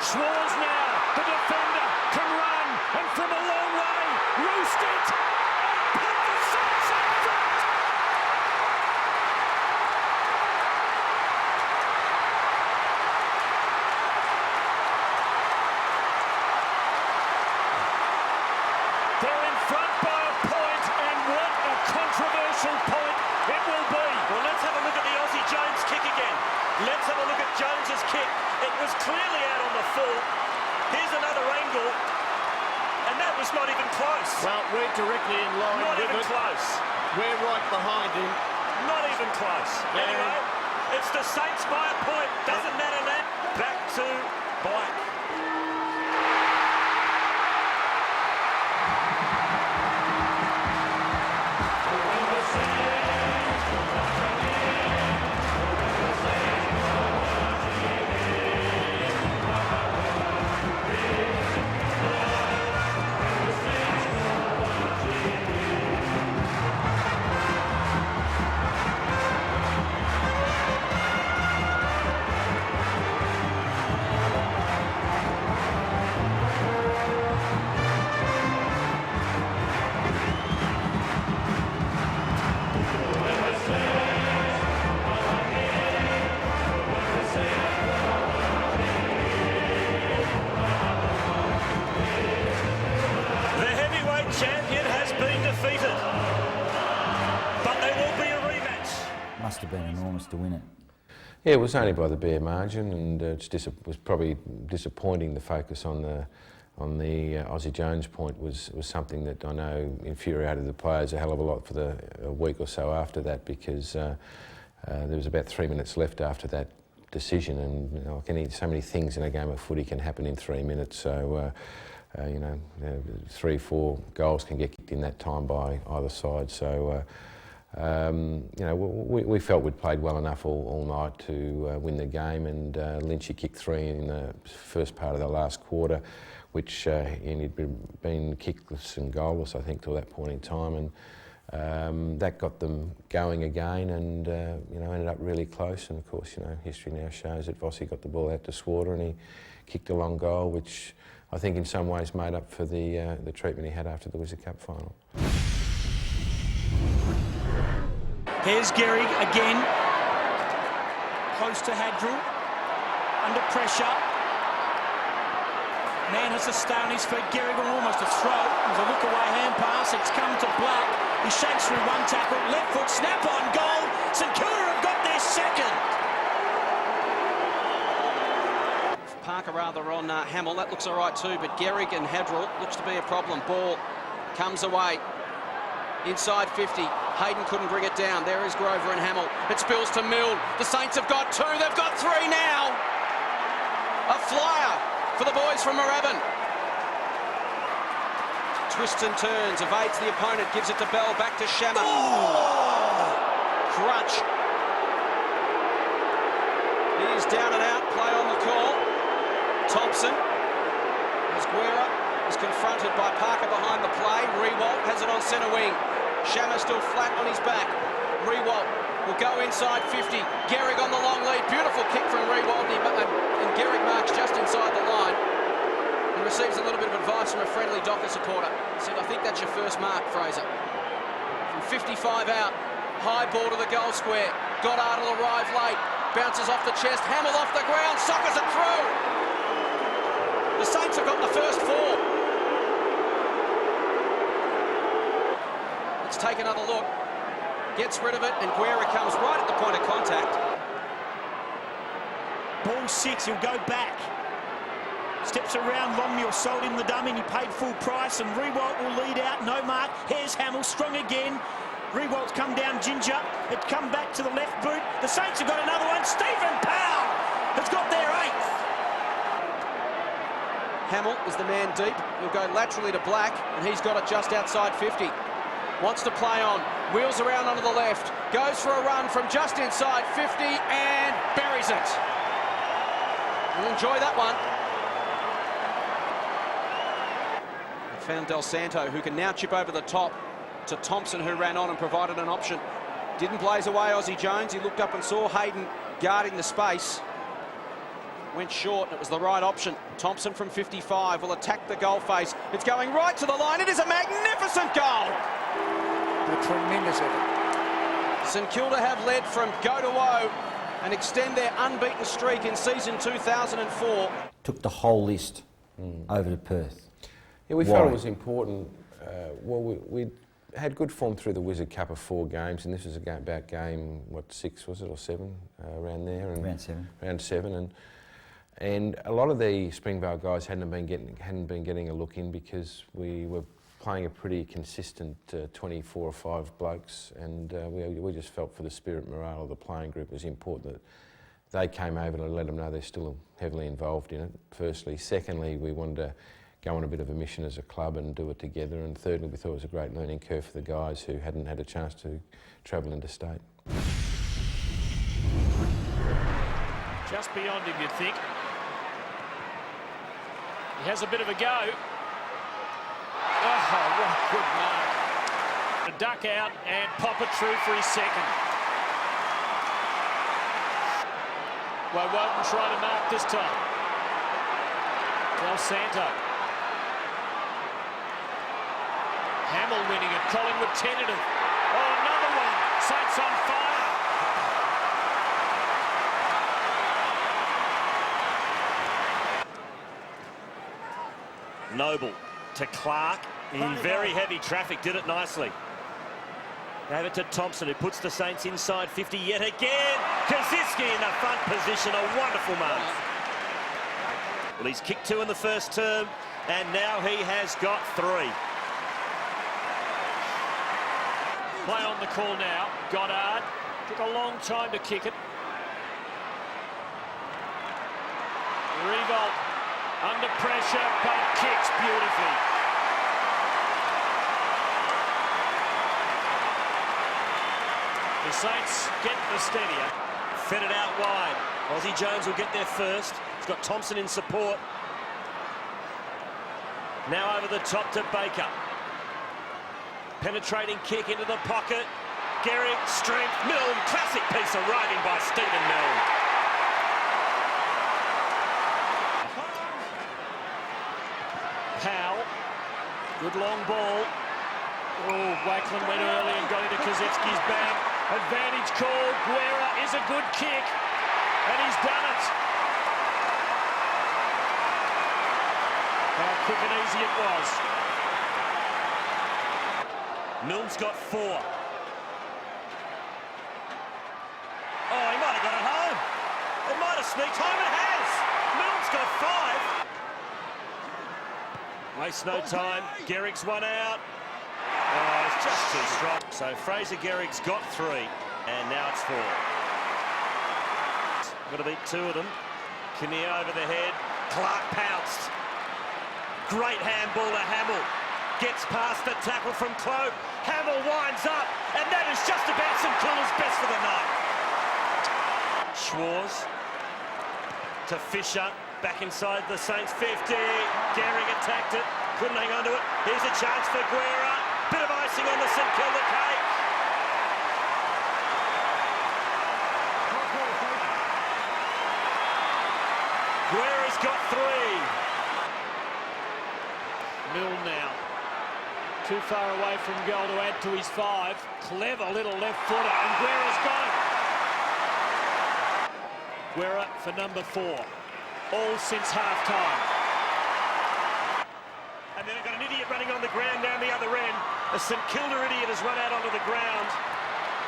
Schwarz now. The defender can run. And from a long way, roost it. And put the Saints up front. They're in front by a point, and what a controversial point it will be. Well, let's have a look at the Ozzie Jones kick again. Let's have a look at Jones's kick. It was clearly out on the full. Here's another angle, and that was not even close. Well, we're directly in line Not with even it. close. We're right behind him. Not even close. Anyway, it's the Saints by a point. Doesn't matter that. Back to Black. have been enormous to win it. Yeah, it was only by the bare margin, and it was probably disappointing. The focus on the Aussie Jones point was something that I know infuriated the players a hell of a lot for a week or so after that, because there was about 3 minutes left after that decision, and you know, so many things in a game of footy can happen in 3 minutes. So you know, 3-4 goals can get kicked in that time by either side. So you know, we felt we'd played well enough all night to win the game, and Lynchy kicked 3 in the first part of the last quarter, which he'd been kickless and goalless, I think, till that point in time, and that got them going again, and you know, ended up really close. And of course, you know, history now shows that Vossi got the ball out to Swatter, and he kicked a long goal, which I think in some ways made up for the treatment he had after the Wizard Cup final. Here's Gehrig again, close to Hadrill, under pressure. Man has to stay on his feet. Gehrig almost a throw. There's a look away hand pass. It's come to Black. He shakes through one tackle. Left foot snap on goal. St Kilda have got their second. Parker rather on Hamill. That looks all right too, but Gehrig and Hadrill looks to be a problem. Ball comes away. Inside 50. Hayden couldn't bring it down. There is Grover and Hamill. It spills to Mill. The Saints have got 2. They've got 3 now. A flyer for the boys from Moorabbin. Twists and turns, evades the opponent, gives it to Bell, back to Shammer. Crunch. He is down and out, play on the call. Thompson, as Guerra is confronted by Parker behind the play. Rewalt has it on centre wing. Shammer still flat on his back. Rewalt will go inside 50. Gehrig on the long lead. Beautiful kick from Rewalt, and Gehrig marks just inside the line and receives a little bit of advice from a friendly Docker supporter. Said, I think that's your first mark, Fraser. From 55 out, high ball to the goal square. Goddard will arrive late. Bounces off the chest. Hamill off the ground. Sockers it through. The Saints have got the first 4. Let's take another look. Gets rid of it, and Guerra comes right at the point of contact. Ball 6, he'll go back. Steps around Longmuir, sold him the dummy, and he paid full price, and Rewalt will lead out, no mark. Here's Hamill, strong again. Rewalt's come down Ginger. It come back to the left boot. The Saints have got another one. Stephen Powell has got their 8th. Hamill is the man deep. He'll go laterally to Black, and he's got it just outside 50. Wants to play on, wheels around onto the left, goes for a run from just inside 50 and buries it. We'll enjoy that one. Found Del Santo, who can now chip over the top to Thompson, who ran on and provided an option. Didn't blaze away Aussie Jones. He looked up and saw Hayden guarding the space. Went short, and it was the right option. Thompson from 55 will attack the goal face. It's going right to the line. It is a magnificent goal. A tremendous effort. St Kilda have led from go to woe and extend their unbeaten streak in season 2004. Took the whole list over to Perth. Yeah, we felt it was important. Well, we had good form through the Wizard Cup of 4 games, and this was about game, what, 6 was it, or 7, around there? And around 7. Around 7, and a lot of the Springvale guys hadn't been getting a look in, because we were playing a pretty consistent 24 or 5 blokes, and we just felt for the spirit and morale of the playing group it was important that they came over and let them know they're still heavily involved in it, firstly. Secondly, we wanted to go on a bit of a mission as a club and do it together, and thirdly, we thought it was a great learning curve for the guys who hadn't had a chance to travel interstate. Just beyond him, you'd think. He has a bit of a go. Oh, what a good mark. A duck out and pop it through for his second. Well, Walton trying to mark this time. Del Santo. Hamill winning it. Collingwood tentative. Oh, another one. Saints on fire. Noble to Clark in very heavy traffic, did it nicely. Gave it to Thompson, who puts the Saints inside 50 yet again. Kaczynski in the front position, a wonderful mark. Well, he's kicked 2 in the first term, and now he has got 3. Play on the call now. Goddard took a long time to kick it. Revolt under pressure, but kicks beautifully. The Saints get the steadier. Fed it out wide. Aussie Jones will get there first. He's got Thompson in support. Now over the top to Baker. Penetrating kick into the pocket. Gehrig, strength, Milne. Classic piece of riding by Stephen Milne. Powell, good long ball. Oh, Wakelin went early and got into Kaczynski's back. Advantage called. Guerra is a good kick, and he's done it. How quick and easy it was. Milne's got 4. Oh, he might have got it home. It might have sneaked home. It has. Milne's got 5. Waste no time. Gehrig's one out. Oh, it's just too strong. So Fraser Gehrig's got 3, and now it's 4. Got to beat 2 of them. Kinnear over the head. Clark pounced. Great handball to Hamill. Gets past the tackle from Cloak. Hamill winds up, and that is just about St Kilda's best for the night. Schwarz to Fisher. Back inside the Saints 50. Gehrig attacked it. Couldn't hang on to it. Here's a chance for Guerra. Bit of icing on the St Kilda cake. Guerra's got 3. Milne now. Too far away from goal to add to his 5. Clever little left footer, and Guerra's got it. Guerra for number 4. All since half-time. And then they've got an idiot running on the ground down the other end. A St Kilda idiot has run out onto the ground.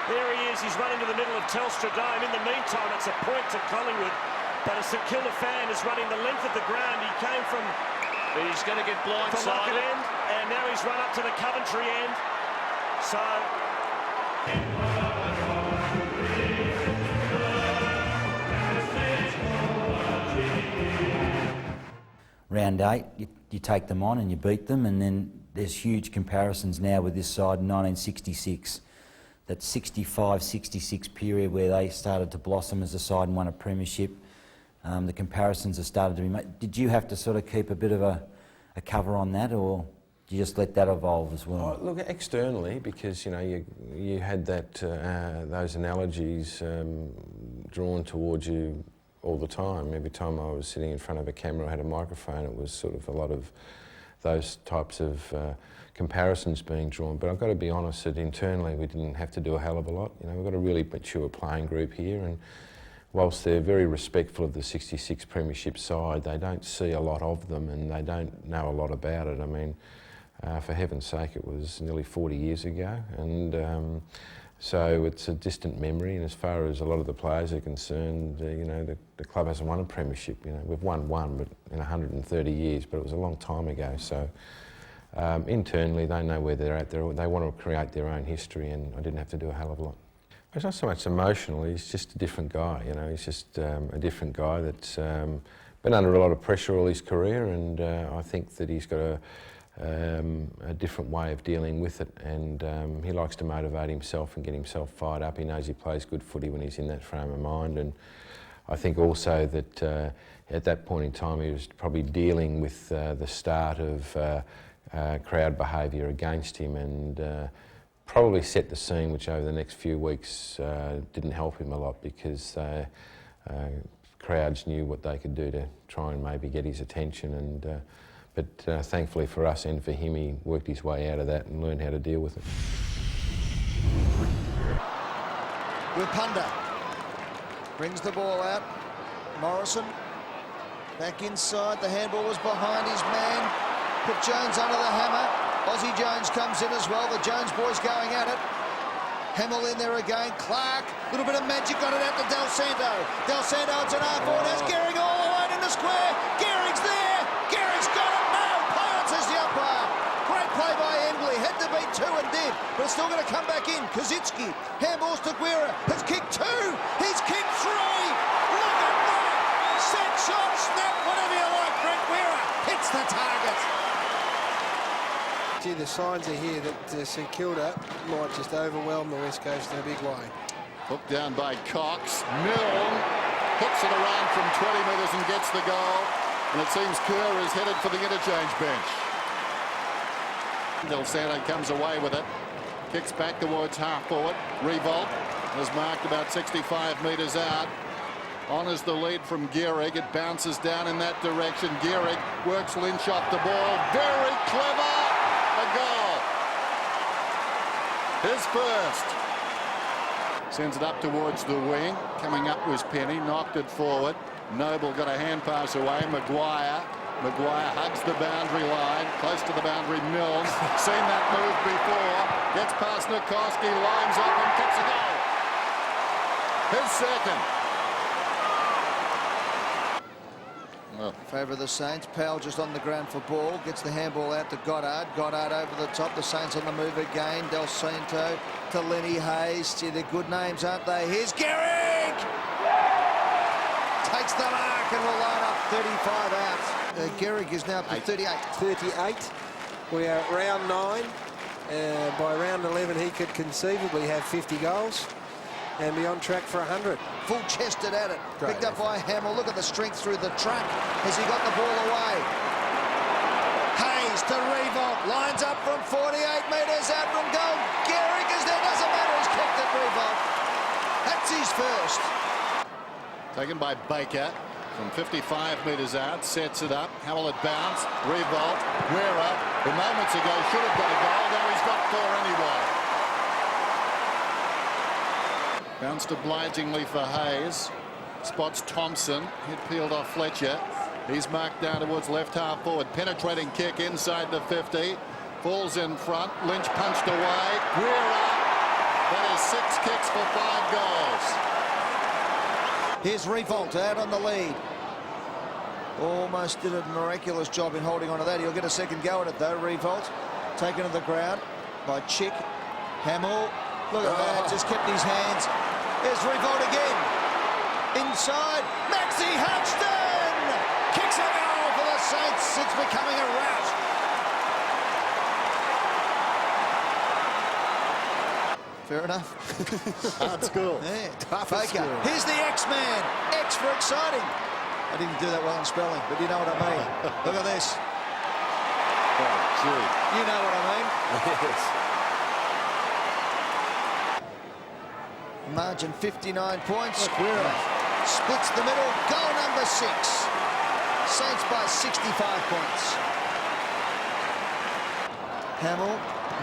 There he is. He's run into the middle of Telstra Dome. In the meantime, it's a point to Collingwood. But a St Kilda fan is running the length of the ground. He came from... He's going to get blindsided. From Lockett end, and now he's run up to the Coventry end. So... Round 8, you take them on and you beat them, and then there's huge comparisons now with this side in 1966. That 65-66 period where they started to blossom as a side and won a premiership. The comparisons have started to be made. Did you have to sort of keep a bit of a cover on that, or did you just let that evolve as well? Oh, look, externally, because you know you had that those analogies drawn towards you all the time. Every time I was sitting in front of a camera, I had a microphone. It was sort of a lot of those types of comparisons being drawn. But I've got to be honest that internally we didn't have to do a hell of a lot. You know, we've got a really mature playing group here, and whilst they're very respectful of the 66 premiership side, they don't see a lot of them and they don't know a lot about it. I mean, for heaven's sake, it was nearly 40 years ago, and so it's a distant memory. And as far as a lot of the players are concerned, you know, the club hasn't won a premiership. You know, we've won one, but in 130 years, but it was a long time ago. So internally, they know where they're at. They want to create their own history, and I didn't have to do a hell of a lot. It's not so much emotional, he's just a different guy, you know, he's just a different guy that's been under a lot of pressure all his career, and I think that he's got a different way of dealing with it, and he likes to motivate himself and get himself fired up. He knows he plays good footy when he's in that frame of mind, and I think also that at that point in time he was probably dealing with the start of crowd behaviour against him, and probably set the scene, which over the next few weeks didn't help him a lot, because crowds knew what they could do to try and maybe get his attention. And but thankfully for us and for him, he worked his way out of that and learned how to deal with it. Wipunda brings the ball out. Morrison back inside. The handball was behind his man. Put Jones under the hammer. Aussie Jones comes in as well. The Jones boys going at it. Hamill in there again. Clark, a little bit of magic, got it out to Del Santo. Del Santo, it's an R4. There's Gehrig all the way in the square. Gehrig's there. Gehrig's got it. No, play on, says the umpire. Great play by Embley. Had to beat two and did, but it's still going to come back in. Kazitsky, handballs to Guerra, has kicked two. He's kicked three. Look at that. Set shot, snap, whatever you like. Brent Guerra hits the target. Gee, the signs are here that St Kilda might just overwhelm the West Coast in a big way. Hooked down by Cox. Milne hooks it around from 20 metres and gets the goal. And it seems Kerr is headed for the interchange bench. Del Santo comes away with it. Kicks back towards half forward. Revolt is marked about 65 metres out. Honours the lead from Gehrig. It bounces down in that direction. Gehrig works Lynch off the ball. Very clever. A goal. His first. Sends it up towards the wing. Coming up was Penny. Knocked it forward. Noble got a hand pass away. Maguire hugs the boundary line. Close to the boundary. Milne. Seen that move before. Gets past Nikoski. Lines up and kicks a goal. His second. In favour of the Saints. Powell just on the ground for ball. Gets the handball out to Goddard. Goddard over the top. The Saints on the move again. Del Santo to Lenny Hayes. Gee, they're good names, aren't they? Here's Gehrig! Takes the mark and will line up 35 out. Gehrig is now up to 38. 38. We are at round 9. By round 11, he could conceivably have 50 goals and be on track for 100. Full-chested at it. Great Picked up by Hamill. Look at the strength through the truck as he got the ball away. Hayes to Revolt. Lines up from 48 metres out from goal. Gehrig is there. Doesn't matter. He's kicked it, Revolt. That's his first. Taken by Baker from 55 metres out. Sets it up. How will it bounce? Revolt. Guerra, who moments ago should have got a goal. Now he's got 4 anyway. Bounced obligingly for Hayes. Spots Thompson. Head peeled off Fletcher. He's marked down towards left half forward. Penetrating kick inside the 50. Falls in front. Lynch punched away. Guerra. That is 6 kicks for 5 goals. Here's Revolt out on the lead. Almost did a miraculous job in holding on to that. He'll get a second go at it though. Revolt taken to the ground by Chick. Hamill. Look at that. Just kept his hands. There's Revolt again. Inside. Maxie Hutchton kicks a goal for the Saints. It's becoming a rout. Fair enough. Hard school. Yeah. Tough Baker. Here's the X-Man. X for exciting. I didn't do that well in spelling, but you know what I mean. Look at this. Oh, gee. You know what I mean. Yes. Margin 59 points. Guerra splits the middle. Goal number 6. Saints by 65 points. Hamill.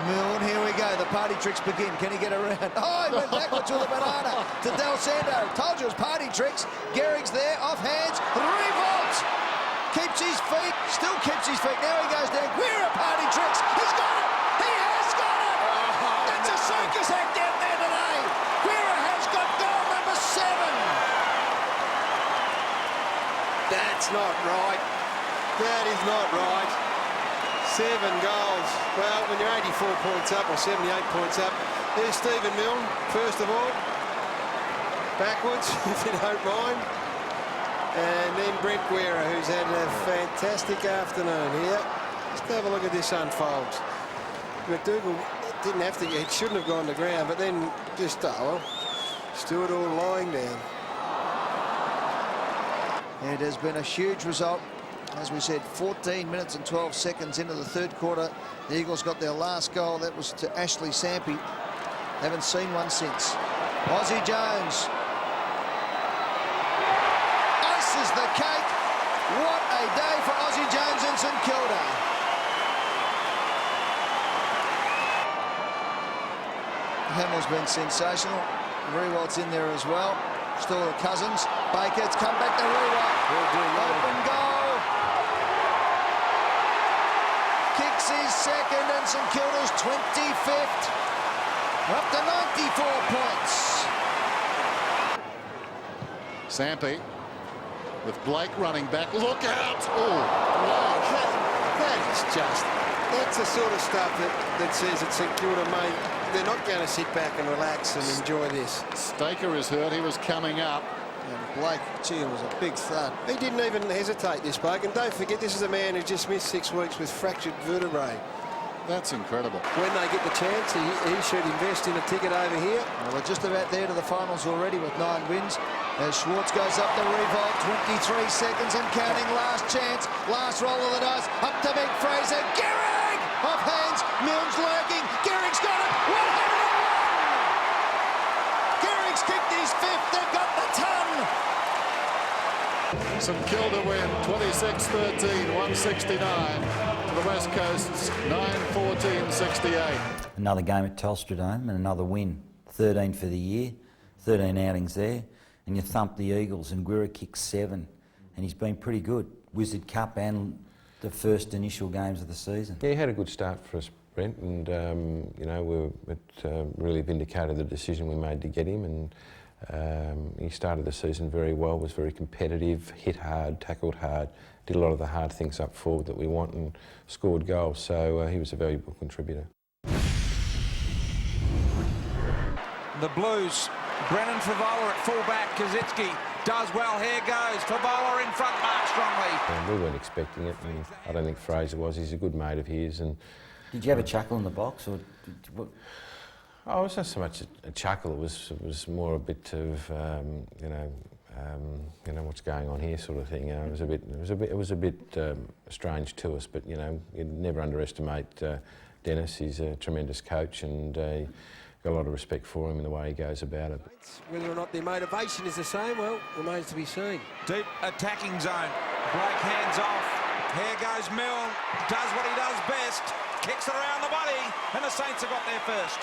Milne, here we go. The party tricks begin. Can he get around? Oh, he went backwards with a banana to Del Santo. Told you it was party tricks. Gehrig's there, off hands. Revolt keeps his feet, still keeps his feet. Now he goes down. Guerra party tricks. He's got it. He has got it. That's a circus act down there today. Guerra has got goal number 7. That's not right. That is not right. 7 goals. Well, when you're 84 points up or 78 points up, there's Stephen Milne, first of all. Backwards, if you don't mind. And then Brent Guerra, who's had a fantastic afternoon here. Just have a look at this unfold. McDougall didn't have to, it shouldn't have gone to ground, but then just, well, Stewart all lying down. It has been a huge result. As we said, 14 minutes and 12 seconds into the third quarter. The Eagles got their last goal. That was to Ashley Sampi. Haven't seen one since. Aussie Jones. Ices the cake. What a day for Aussie Jones in St Kilda. Hamill's been sensational. Rewalt's in there as well. Still the Cousins. Baker, it's come back to Rewalt. Open goal. Kicks his second and St Kilda's 25th. Up to 94 points. Sampi with Blake running back. Look out! Oh, That is just... That's the sort of stuff that says at St Kilda, mate, they're not going to sit back and relax and enjoy this. Staker is hurt. He was coming up. And Blake, gee, it was a big thud. He didn't even hesitate, this bloke. And don't forget, this is a man who just missed 6 weeks with fractured vertebrae. That's incredible. When they get the chance, he should invest in a ticket over here. Well, we're just about there to the finals already with 9 wins. As Schwartz goes up the revolt, 23 seconds and counting. Last chance, last roll of the dice. Up to Big Fraser. Gehrig! Off hands. Milne's lurking. Gehrig's got it. 101! Gehrig's kicked his 5th. They've got the ton. St Kilda win 26-13, 169. The West Coast's 9-14-68. Another game at Telstra Dome and another win. 13 for the year, 13 outings there, and you thump the Eagles and Guerra kicked 7, and he's been pretty good. Wizard Cup and the first initial games of the season. Yeah, he had a good start for us, Brent, and you know, it really vindicated the decision we made to get him, and he started the season very well, was very competitive, hit hard, tackled hard, did a lot of the hard things up forward that we want and scored goals, so he was a valuable contributor. The Blues, Brennan Favola at full-back, Kazitsky does well, here goes, Favola in front, mark strongly. We weren't expecting it, and I don't think Fraser was. He's a good mate of his. And did you have a chuckle in the box, or what? Oh, it was not so much a chuckle. It was more a bit of you know what's going on here sort of thing. It was a bit strange to us, but you know, you'd never underestimate Dennis. He's a tremendous coach, and got a lot of respect for him and the way he goes about it. Whether or not their motivation is the same, well, remains to be seen. Deep attacking zone, Blake hands off, here goes Milne, does what he does best, kicks it around the body, and the Saints have got there first.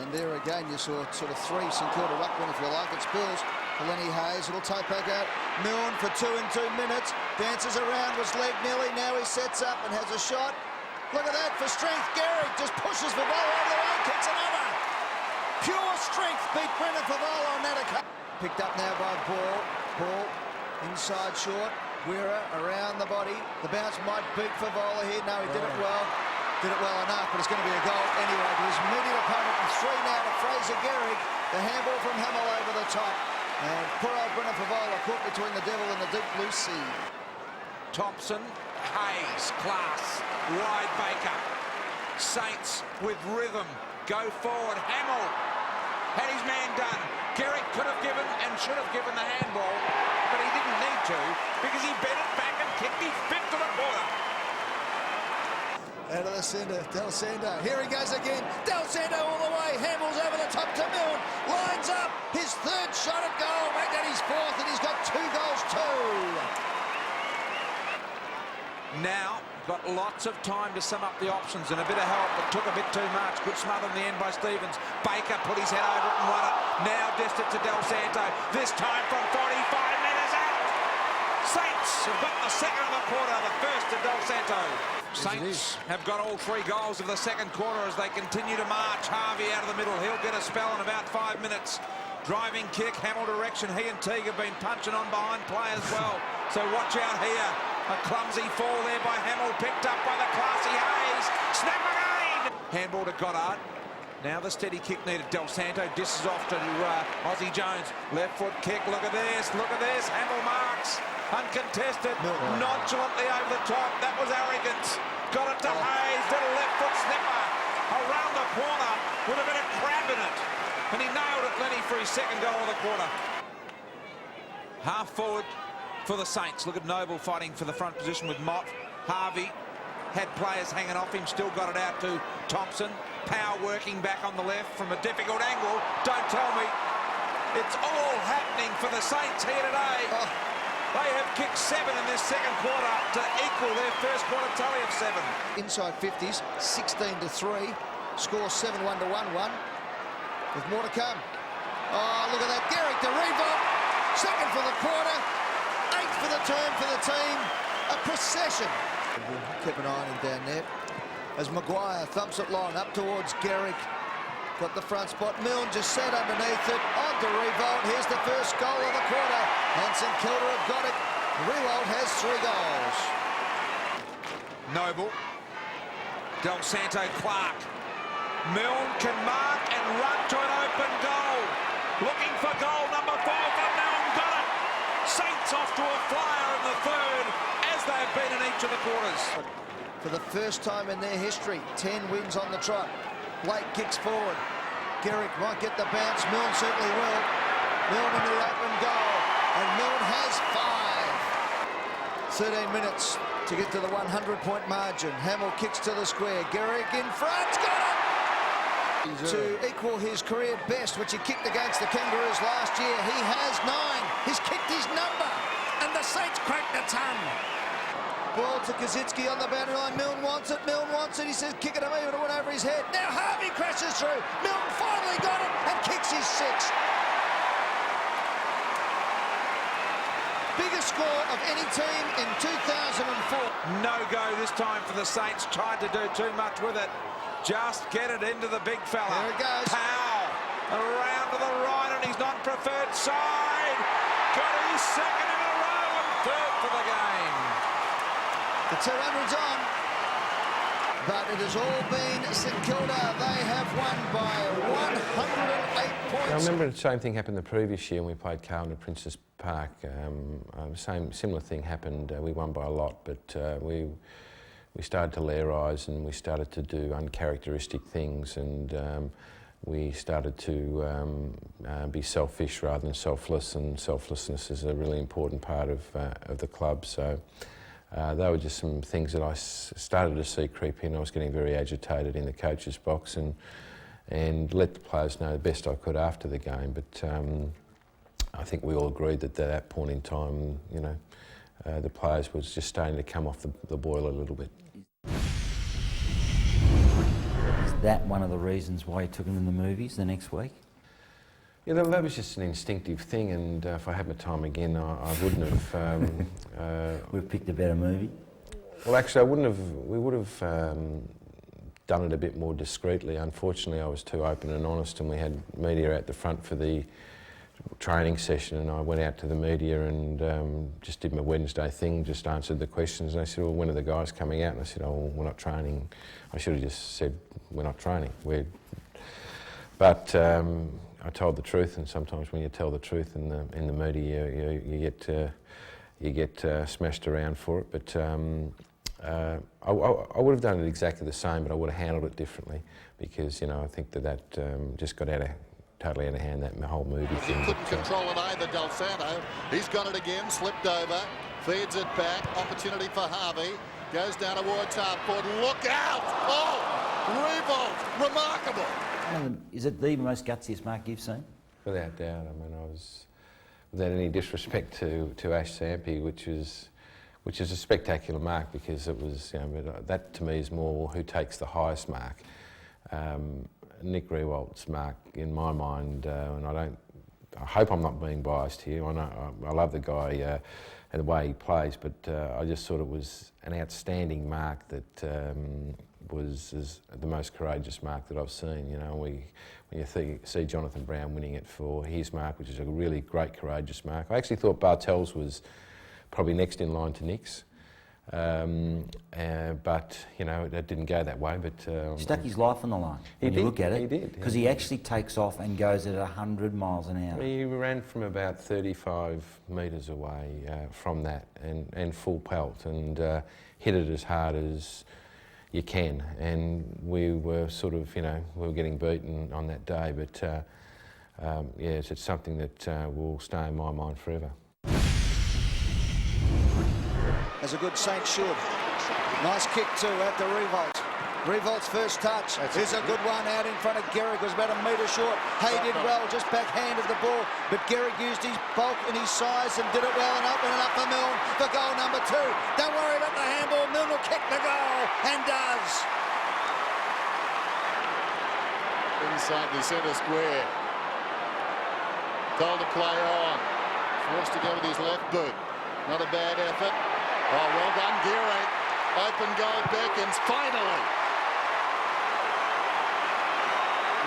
And there again you saw sort of 3 St Kilda ruckmen, if you like. It's Bills, Lenny Hayes, it'll take back out. Milne for 2 in 2 minutes, dances around, was leg nearly, now he sets up and has a shot. Look at that for strength, Gehrig just pushes Favola over the line, kicks another. Pure strength beat Brennan Favola on that account. Picked up now by Ball, inside short, Guerra around the body. The bounce might beat Favola here, no, he did it well. Did it well enough, but it's going to be a goal anyway. To his immediate opponent, and 3 now to Fraser Gehrig. The handball from Hamill over the top. And poor old Brennan Favola caught between the devil and the deep blue sea. Thompson, Hayes, class, wide Baker. Saints with rhythm, go forward. Hamill had his man done. Gehrig could have given and should have given the handball, but he didn't need to because he bent it back and kicked his 5th to the corner. Out of the centre, Del Sando. Here he goes again. Del Sando all the way. Hamill's over the top to Milne. Lines up. His 3rd shot at goal. Back at his 4th, and he's got 2 goals too. Now, got lots of time to sum up the options and a bit of help, but took a bit too much. Good smother in the end by Stevens. Baker put his head over it and won it. Now dished it to Del Santo. This time from 45 metres out. Saints have got the 2nd of the quarter, the 1st to Del Santo. Saints have got all 3 goals of the 2nd quarter as they continue to march. Harvey out of the middle. He'll get a spell in about 5 minutes. Driving kick, Hamill direction. He and Teague have been punching on behind play as well. So watch out here. A clumsy fall there by Hamill, picked up by the classy Hayes. Snap again! Handball to Goddard. Now the steady kick needed. Del Santo dishes off to Aussie Jones. Left foot kick. Look at this. Look at this. Hamill marks. Uncontested. Nonchalantly over the top. That was arrogance. Got it to Hayes. Did a left foot snipper. Around the corner with a bit of crab in it. And he nailed it, Lenny, for his 2nd goal of the quarter. Half forward for the Saints. Look at Noble fighting for the front position with Mott. Harvey had players hanging off him, still got it out to Thompson. Power working back on the left from a difficult angle. Don't tell me. It's all happening for the Saints here today. They have kicked 7 in this 2nd quarter to equal their 1st quarter tally of 7. Inside 50s, 16-3. Score 7-1 to 1-1. With more to come. Oh, look at that. Gehrig to revolt. 2nd for the quarter. 8th for the term for the team. A procession. Keep an eye on him down there. As Maguire thumps it long up towards Gehrig. Got the front spot. Milne just sat underneath it. On to Revolt. Here's the first goal of the quarter. And St Kilda have got it. Revolt has 3 goals. Noble. Del Santo Clark. Milne can mark and run to an open goal. Looking for goal number 4 for Milne. Got it. Saints off to a flyer in the third, as they've been in each of the quarters. For the first time in their history, 10 wins on the trot. Blake kicks forward. Garrick might get the bounce. Milne certainly will. Milne into the open goal. And Milne has 5. 13 minutes to get to the 100-point margin. Hamill kicks to the square. Garrick in front. Got it! To equal his career best, which he kicked against the Kangaroos last year. He has 9. He's kicked his number. And the Saints cracked the ton. Ball to Kaczynski on the boundary line. Milne wants it. Milne wants it. He says, kick it to me, but it went over his head. Now Harvey crashes through. Milne finally got it and kicks his 6th. Biggest score of any team in 2004. No go this time for the Saints. Tried to do too much with it. Just get it into the big fella. There it goes. Powell around to the right on his non-preferred side. Got his 2nd in a row and 3rd for the game. The 200's on. But it has all been St Kilda. They have won by 108 points. I remember the same thing happened the previous year when we played Carlton at Princess Park. Similar thing happened. We won by a lot, but we started to layer eyes and we started to do uncharacteristic things, and we started to be selfish rather than selfless, and selflessness is a really important part of the club. So they were just some things that I started to see creep in. I was getting very agitated in the coach's box and let the players know the best I could after the game. But I think we all agreed that at that point in time, you know, the players was just starting to come off the boil a little bit. Is that one of the reasons why you took him in the movies the next week? Yeah, that was just an instinctive thing, and if I had my time again, I wouldn't have... We've picked a better movie? Well, actually, we would have done it a bit more discreetly. Unfortunately, I was too open and honest, and we had media out the front for the training session, and I went out to the media and just did my Wednesday thing, just answered the questions, and they said, well, when are the guys coming out? And I said, oh, well, we're not training. I should have just said, we're not training. But I told the truth, and sometimes when you tell the truth in the media, you get smashed around for it. But I would have done it exactly the same, but I would have handled it differently, because, you know, I think that just got totally out of hand, that whole movie thing. He couldn't control it either, Del Santo. He's got it again, slipped over, feeds it back, opportunity for Harvey, goes down towards half forward, look out! Oh, Revolt, remarkable! Is it the most gutsiest mark you've seen? Without doubt. I mean, I was, without any disrespect to Ash Sampi, which is a spectacular mark, because it was, you know, that to me is more who takes the highest mark. Nick Rewalt's mark, in my mind, and I hope I'm not being biased here. I love the guy and the way he plays, but I just thought it was an outstanding mark that was the most courageous mark that I've seen. You know, when you see Jonathan Brown winning it for his mark, which is a really great, courageous mark. I actually thought Bartel's was probably next in line to Nick's. But, you know, it didn't go that way. But stuck his life on the line. When you look at it, he did. Because he actually takes off and goes at 100 miles an hour. He ran from about 35 metres away from that, and full pelt, and hit it as hard as you can. And we were sort of, you know, we were getting beaten on that day. But yeah, it's something that will stay in my mind forever. As a good Saint should. Nice kick too at the Revolt. Revolt's first touch is a good one out in front of Garrick. Was about a metre short. Hay did well, just backhanded the ball, but Garrick used his bulk and his size and did it well, and opening up for Milne for goal number 2. Don't worry about the handball. Milne will kick the goal, and does. Inside the centre square. Told to play on. Forced to go with his left boot. Not a bad effort. Oh, well done, Garrick. Open goal beckons, finally.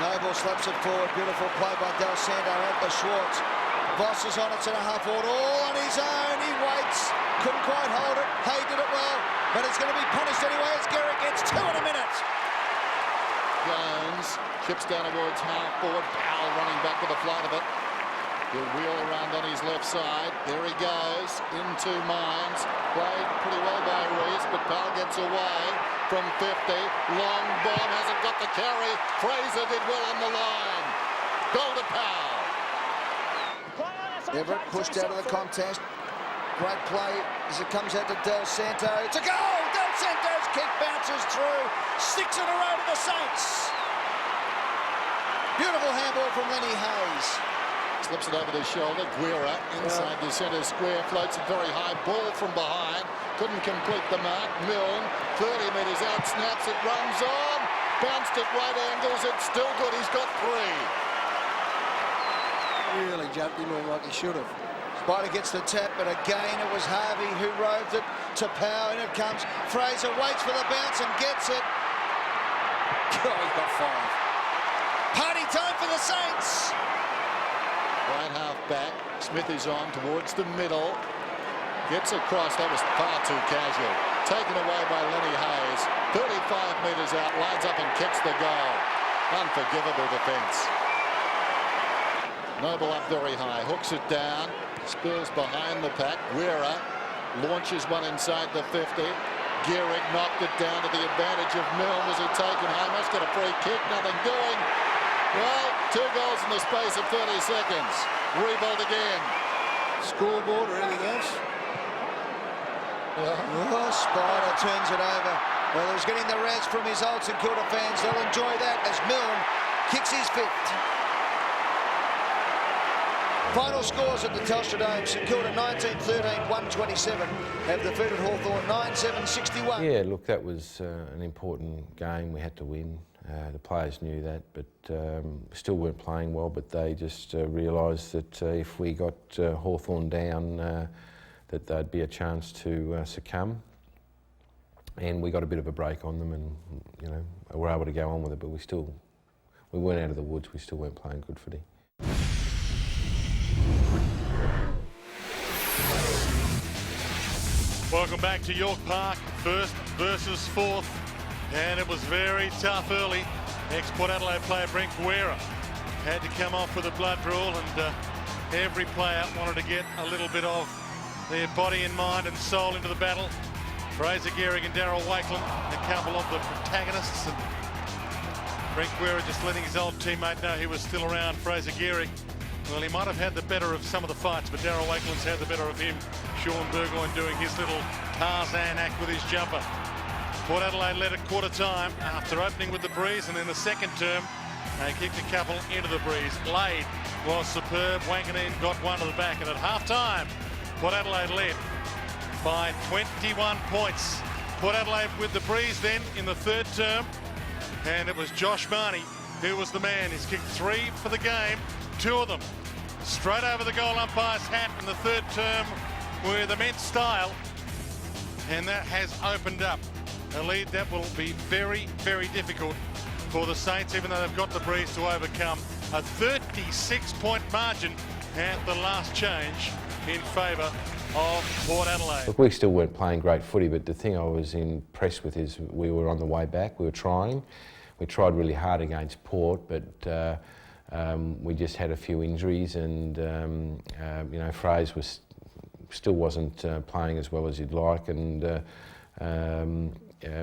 Noble slaps it forward. Beautiful play by Del Santo at the Schwartz. Voss is on it, centre half forward, all on his own. He waits, couldn't quite hold it. Hay did it well, but it's going to be punished anyway as Garrick gets 2 in a minute. Jones chips down towards half forward. Powell running back with the flight of it. He'll wheel around on his left side. There he goes into Mines. Played pretty well by Reese, but Powell gets away from 50. Long bomb, hasn't got the carry. Fraser did well on the line. Goal to Powell. Everett pushed out of the contest. Great play as it comes out to Del Santo. It's a goal! Del Santo's kick bounces through. 6 in a row to the Saints. Beautiful handball from Lenny Hayes. Slips it over the shoulder. Guerra inside the centre square. Floats it very high. Ball from behind. Couldn't complete the mark. Milne, 30 metres out. Snaps it. Runs on. Bounced at right angles. It's still good. He's got 3. Really jumped him in like he should have. Spider gets the tap, but again it was Harvey who roved it to Powell. In it comes. Fraser waits for the bounce and gets it. God, he's got 5. Party time for the Saints. Right half back. Smith is on towards the middle. Gets across. That was far too casual. Taken away by Lenny Hayes. 35 metres out. Lines up and kicks the goal. Unforgivable defence. Noble up very high. Hooks it down. Spills behind the pack. Guerra launches one inside the 50. Gehrig knocked it down to the advantage of Milne. Was it taken home? Must get a free kick. Nothing doing. Well, 2 goals in the space of 30 seconds. Rebound again. Scoreboard or anything else? Oh, Spider turns it over. Well, he's getting the rest from his old St Kilda fans. They'll enjoy that as Milne kicks his 5th. Final scores at the Telstra Dome. St Kilda 19-13, 127. Have defeated Hawthorn 9-7-61. Yeah, look, that was an important game. We had to win. The players knew that, but still weren't playing well. But they just realised that if we got Hawthorn down, that there'd be a chance to succumb. And we got a bit of a break on them, and you know, were able to go on with it. But we weren't out of the woods. We still weren't playing good footy. Welcome back to York Park, 1st versus 4th, and it was very tough early. Ex-Port Adelaide player Brent Guerra had to come off with a blood draw, and every player wanted to get a little bit of their body and mind and soul into the battle. Fraser Gehrig and Darryl Wakelin, a couple of the protagonists, and Brent Guerra just letting his old teammate know he was still around. Fraser Gehrig, well, he might have had the better of some of the fights, but Darryl Wakelin's had the better of him. Sean Burgoyne doing his little Tarzan act with his jumper. Port Adelaide led at quarter time after opening with the breeze, and in the second term they kicked a couple into the breeze. Lade was superb. Wanganeen got one to the back, and at half time Port Adelaide led by 21 points. Port Adelaide with the breeze then in the 3rd term, and it was Josh Marnie who was the man. He's kicked 3 for the game, 2 of them straight over the goal umpire's hat in the 3rd term with immense style, and that has opened up a lead that will be very, very difficult for the Saints, even though they've got the breeze to overcome. A 36-point margin at the last change in favour of Port Adelaide. Look, we still weren't playing great footy, but the thing I was impressed with is we were on the way back. We were trying. We tried really hard against Port, but we just had a few injuries, and you know, Fraser still wasn't playing as well as you'd like, and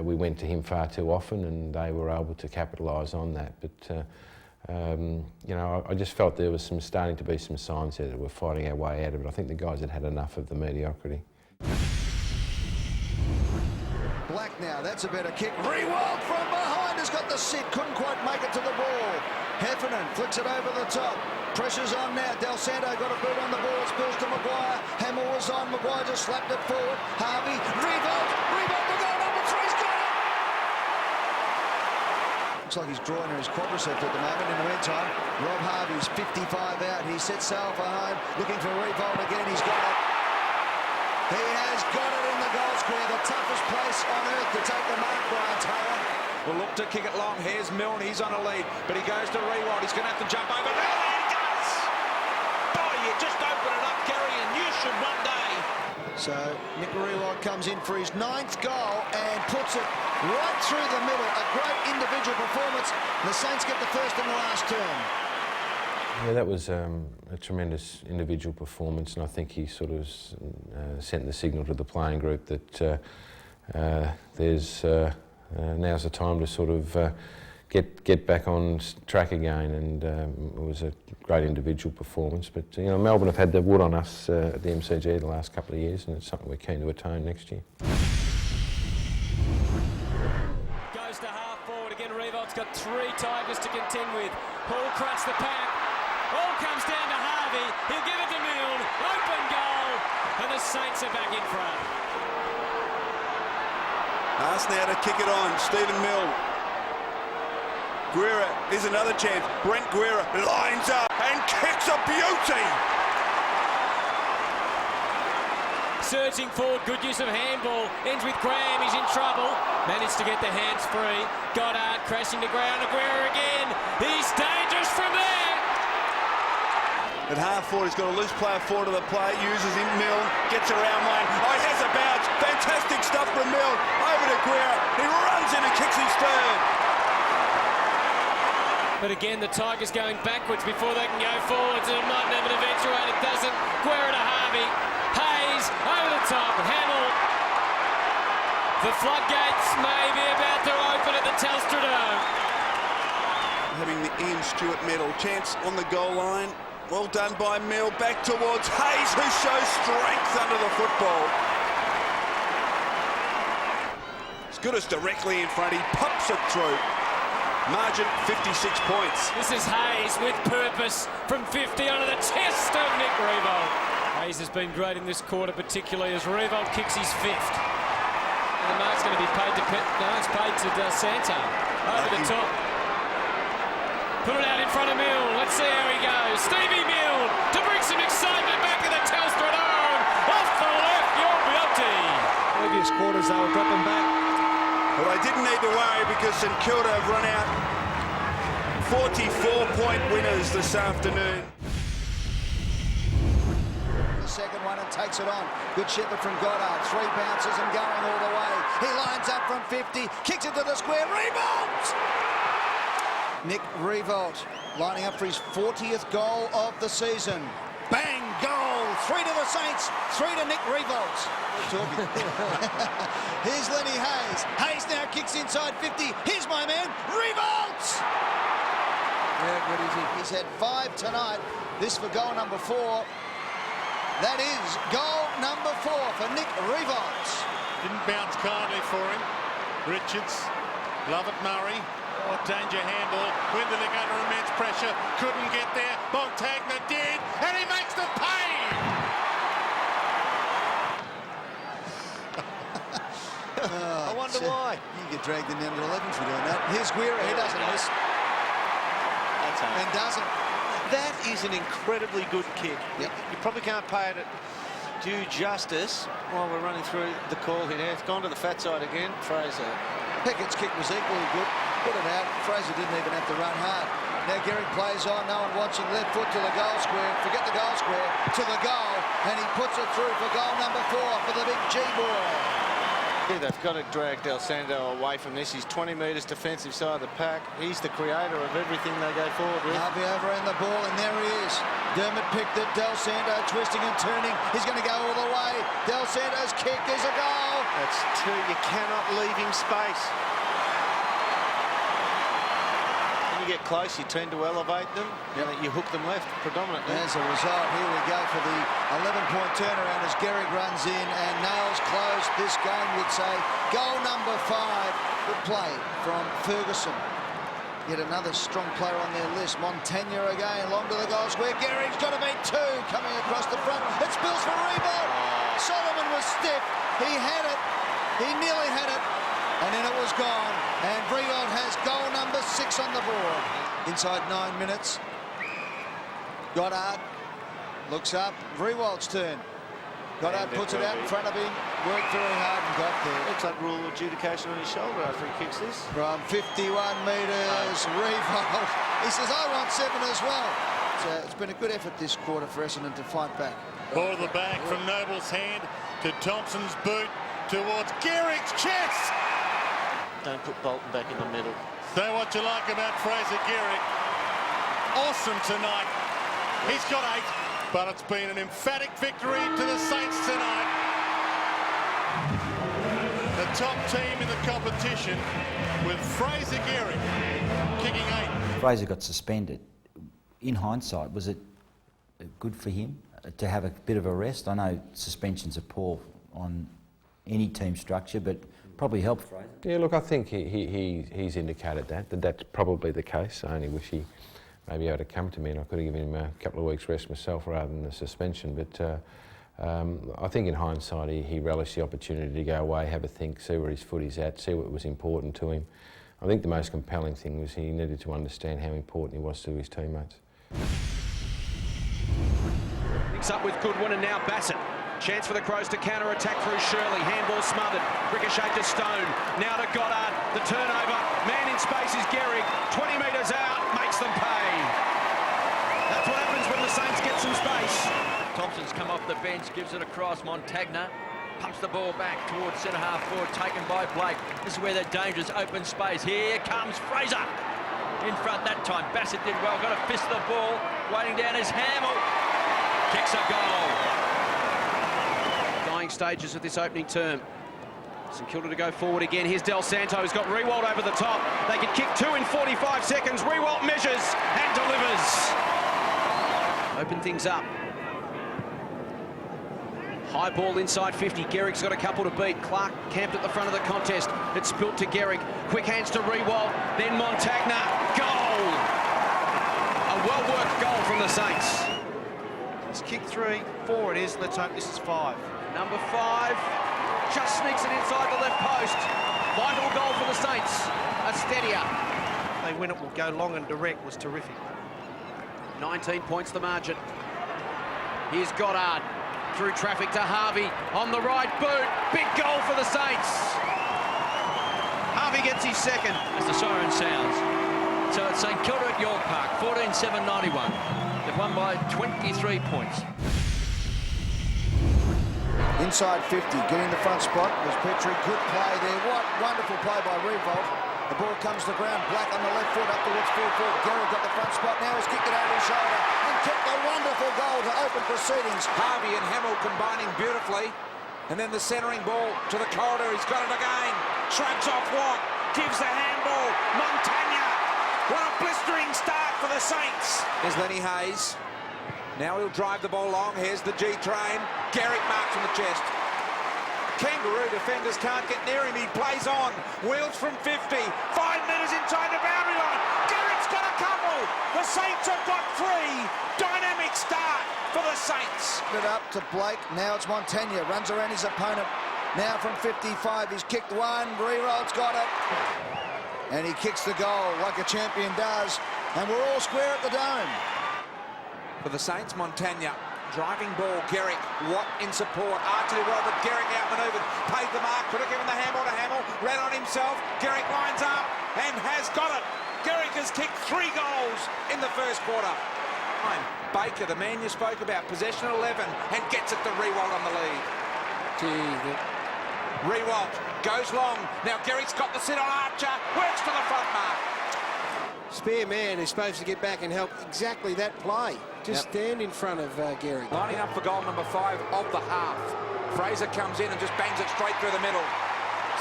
we went to him far too often, and they were able to capitalise on that. But you know, I just felt there was starting to be some signs there that we're fighting our way out of it. I think the guys had had enough of the mediocrity. Black now, that's a better kick. Rewald from behind has got the sit, couldn't quite make it to the ball. Heffernan flicks it over the top. Pressure's on now. Del Santo got a boot on the ball. Spills to Maguire. Hamill was on. Maguire just slapped it forward. Harvey, Rewald to goal number 3's got it! Looks like he's drawing his quadricep at the moment. In the meantime, Rob Harvey's 55 out. He sets sail for home. Looking for Rewald again. He's got it. He has got it in the goal square. The toughest place on earth to take the mark, Brian Taylor. Will look to kick it long. Here's Milne. He's on a lead, but he goes to Rewald. He's going to have to jump over. Milne, he does! Boy, you just open it up, Gary, and you should one day. So Nick Rewald comes in for his 9th goal and puts it right through the middle. A great individual performance. The Saints get the first and the last term. Yeah, that was a tremendous individual performance, and I think he sort of sent the signal to the playing group that now's the time to sort of get back on track again, and it was a great individual performance. But you know, Melbourne have had the wood on us at the MCG the last couple of years, and it's something we're keen to atone next year. Goes to half forward again. Rewald's got 3 Tigers to contend with. Paul cuts the pack. All comes down to Harvey. He'll give it to Milne. Open goal, and the Saints are back in front. Pass now to kick it on. Stephen Milne. Guerra is another chance. Brent Guerra lines up and kicks a beauty. Surging forward, good use of handball. Ends with Graham, he's in trouble. Managed to get the hands free. Goddard crashing to ground. Guerra again. He's dangerous from there. At half forward, he's got a loose player forward to the play, uses him, Milne, gets around one. Oh, he has a bounce. Fantastic stuff from Milne. Over to Guerra. He runs in and kicks his third. But again, the Tigers going backwards before they can go forwards, and it might have an eventuate. It doesn't. Guerra to Harvey. Hayes over the top. Hamill. The floodgates may be about to open at the Telstra Dome. Having the Ian Stewart medal. Chance on the goal line. Well done by Mill, back towards Hayes, who shows strength under the football. As good as directly in front, he pops it through. Margin 56 points. This is Hayes with purpose from 50 onto the chest of Nick Rewald. Hayes has been great in this quarter, particularly as Rewald kicks his 5th. And the mark's going to be paid to it's paid to Santo. Over the top. Put it out in front of Milne. Let's see how he goes. Stevie Milne to bring some excitement back to the Telstra Dome. Off the left, you'll be empty. Previous quarters, they were dropping back. Well, they didn't need to worry because St Kilda have run out 44-point winners this afternoon. The second one and takes it on. Good Shepherd from Goddard. 3 bounces and going all the way. He lines up from 50, kicks it to the square. Rewald! Nick Rewald lining up for his 40th goal of the season. Bang, goal! 3 to the Saints, 3 to Nick Rewald. We're talking. Here's Lenny Hayes. Hayes now kicks inside 50. Here's my man, Rewald! Yeah, good is he? He's had 5 tonight. This for goal number 4. That is goal number 4 for Nick Rewald. Didn't bounce kindly for him. Richards, Lovett Murray. Oh, danger handball. Winderlich under immense pressure. Couldn't get there. Montagna did, and he makes the pay. I wonder why. You get dragged in the under-11 for doing that. Here's Guerra. He doesn't miss. And doesn't. That is an incredibly good kick. Yep. You probably can't pay it due justice while we're running through the call here. It's gone to the fat side again. Fraser. Pickett's kick was equally good. Put it out. Fraser didn't even have to run hard. Now Gehrig plays on. No one watching. Left foot to the goal square. Forget the goal square. To the goal. And he puts it through for goal number 4 for the big G boy. They've got to drag Del Santo away from this. He's 20 metres defensive side of the pack. He's the creator of everything they go forward with. Harvey over in the ball, and there he is. Dermott picked it. Del Santo twisting and turning. He's going to go all the way. Del Santo's kick is a goal. That's 2. You cannot leave him space. When you get close, you tend to elevate them. Yep. You hook them left predominantly. As a result, here we go for the 11-point turnaround as Gehrig runs in and nails close this game, we'd say. Goal number 5. Good play from Ferguson. Yet another strong player on their list. Montagna again, long to the goal square. Gehrig's got to beat 2 coming across the front. It spills for Rewald. Solomon was stiff. He had it. He nearly had it. And then it was gone. And Rewald has goal number 6 on the board. Inside 9 minutes. Goddard looks up. Rewald's turn. Goddard puts it out in front of him. worked very hard and got there. Looks like rule adjudication on his shoulder after he kicks this. From 51 metres, revolt. He says, I want 7 as well. So it's been a good effort this quarter for Essendon to fight back. Ball to the back from Noble's hand to Thompson's boot towards Gehrig's chest. Don't put Bolton back in the middle. Say what you like about Fraser Gehrig. Awesome tonight. He's got 8, but it's been an emphatic victory to the Saints tonight. The top team in the competition with Fraser Gehrig kicking 8. Fraser got suspended. In hindsight, was it good for him to have a bit of a rest? I know suspensions are poor on any team structure, but probably helped Fraser. Yeah, look, I think he's indicated that that's probably the case. I only wish he maybe able to come to me and I could have given him a couple of weeks rest myself rather than the suspension. But I think in hindsight he relished the opportunity to go away, have a think, see where his foot is at, see what was important to him. I think the most compelling thing was he needed to understand how important he was to his teammates. Picks up with Goodwin and now Bassett. Chance for the Crows to counter-attack through Shirley. Handball smothered. Ricochet to Stone. Now to Goddard. The turnover. Man in space is Gehrig. 20 metres out. Makes them pay. That's what happens when the Saints get some space. Thompson's come off the bench, gives it across. Montagna pumps the ball back towards centre-half forward, taken by Blake. This is where that dangerous open space. Here comes Fraser. In front that time. Bassett did well. Got a fist of the ball. Waiting down is Hamill. Kicks a goal. Stages of this opening term. St Kilda to go forward again. Here's Del Santo, who's got Rewalt over the top. They can kick 2 in 45 seconds. Rewalt measures and delivers. Open things up. High ball inside 50. Gehrig's got a couple to beat. Clark camped at the front of the contest. It's spilt to Gehrig. Quick hands to Rewalt. Then Montagna. Goal! A well-worked goal from the Saints. It's kick 3, 4 it is. Let's hope this is 5. Number 5 just sneaks it inside the left post. Vital goal for the Saints. A steadier. They win it, will go long and direct, was terrific. 19 points the margin. Here's Goddard. Through traffic to Harvey. On the right boot. Big goal for the Saints. Harvey gets his second. As the siren sounds. So it's St Kilda at York Park, 14-7-91. They've won by 23 points. Inside 50, getting the front spot was Petrie. Good play there. What wonderful play by Revolt. The ball comes to ground. Black on the left foot up towards full forward. Gehrig got the front spot. Now he's kicked it over his shoulder and kicked a wonderful goal to open proceedings. Harvey and Hamill combining beautifully. And then the centering ball to the corridor. He's got it again. Shrugs off Watt. Gives the handball. Montagna. What a blistering start for the Saints. There's Lenny Hayes. Now he'll drive the ball long. Here's the G-train. Gehrig marks on the chest. Kangaroo defenders can't get near him. He plays on. Wheels from 50. 5 metres inside the boundary line. Gehrig's got a couple. The Saints have got 3. Dynamic start for the Saints. It up to Blake. Now it's Montagna. Runs around his opponent. Now from 55. He's kicked one. Rewalt's got it. And he kicks the goal like a champion does. And we're all square at the Dome. For the Saints, Montagna. Driving ball, Gehrig. Watt in support. Archie well, but Gehrig outmanoeuvred. Paid the mark. Could have given the handball to Hamill. Ran on himself. Gehrig lines up and has got it. Gehrig has kicked 3 goals in the first quarter. Baker, the man you spoke about, possession 11, and gets it to Rewalt on the lead. Rewalt goes long. Now Gehrig's got the sit on Archer. Works to the front mark. Spare man is supposed to get back and help exactly that play. Just stand in front of Gehrig. Lining up for goal number 5 of the half. Fraser comes in and just bangs it straight through the middle.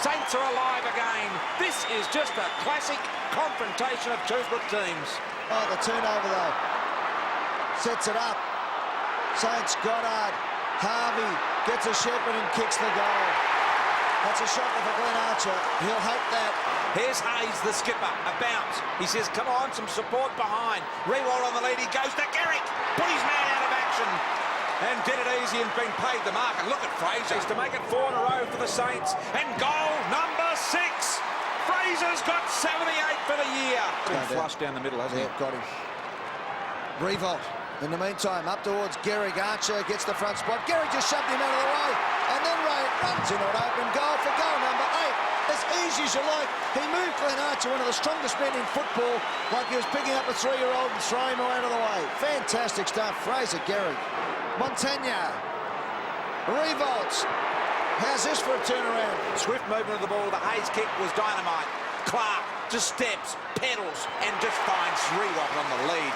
Saints are alive again. This is just a classic confrontation of 2 good teams. Oh, the turnover though. Sets it up. Saints, Goddard, Harvey gets a shepherd and kicks the goal. That's a shot for Glenn Archer. He'll hope that. Here's Hayes, the skipper, a bounce. He says, come on, some support behind. Rewalt on the lead, he goes to Gehrig. Put his man out of action. And did it easy and been paid the mark. And look at Fraser. He's to make it 4 in a row for the Saints. And goal number 6. Fraser's got 78 for the year. Been flushed down the middle, hasn't he? Got him. Revolt. In the meantime, up towards Gehrig. Archer gets the front spot. Gehrig just shoved him out of the way. And then runs into an open goal for goal number 8. As easy as you like. He moved Glenn Archer, one of the strongest men in football, like he was picking up a 3-year-old and throwing him out of the way. Fantastic stuff. Fraser Gehrig. Montagna. Revolts. How's this for a turnaround? Swift movement of the ball. The Hayes kick was dynamite. Clark just steps, pedals, and just finds Rewalt on the lead.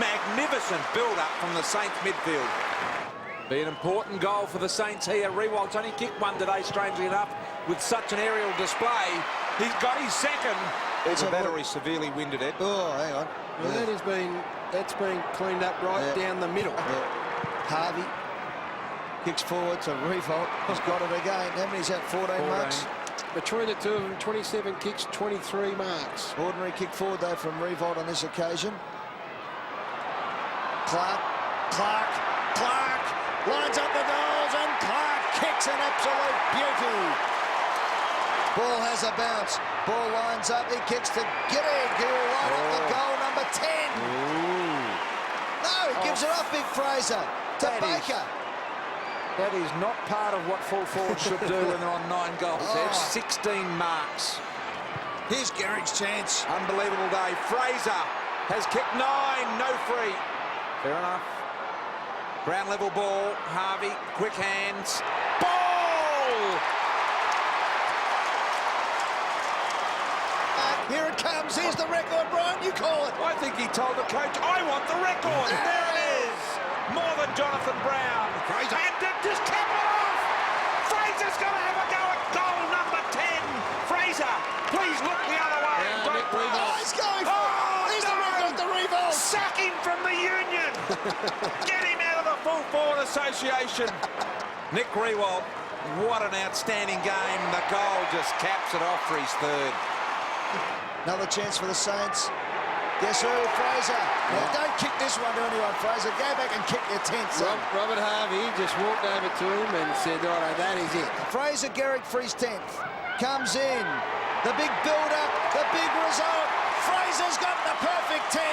Magnificent build-up from the Saints midfield. Be an important goal for the Saints here. Rewalt's only kicked one today, strangely enough, with such an aerial display. He's got his second. It's a battery severely winded, Ed. Oh, hang on. Well, that's been cleaned up right down the middle. Harvey kicks forward to Revolt. He's got it again. How many's that? 14 marks? Between the two of them, 27 kicks, 23 marks. Ordinary kick forward, though, from Revolt on this occasion. Clark lines up the goals, and Clark kicks an absolute beauty. Ball has a bounce. Ball lines up. He kicks to Gehrig, who will line up the goal number 10. No, he gives it up, Big Fraser, to Baker. That is not part of what full forwards should do when they're on 9 goals. Ed. 16 marks. Here's Gehrig's chance. Unbelievable day. Fraser has kicked 9, no free. Fair enough. Ground level ball. Harvey, quick hands. Ball! Here it comes. Here's the record, Brian. You call it. I think he told the coach, I want the record. And there it is. More than Jonathan Brown. Fraser. And just cap it off. Fraser's going to have a go at goal number 10. Fraser, please look the other way. Don't He's going for it. He's the record, the Revolt. Sack him from the Union. Get him out of the full forward association. Nick Rewalt, what an outstanding game. The goal just caps it off for his third. Another chance for the Saints. Guess who? Fraser. Now, don't kick this one to anyone, Fraser. Go back and kick your 10th, son. Robert Harvey just walked over to him and said, all right, that is it. Fraser Gehrig for his 10th. Comes in. The big build-up. The big result. Fraser's got the perfect 10.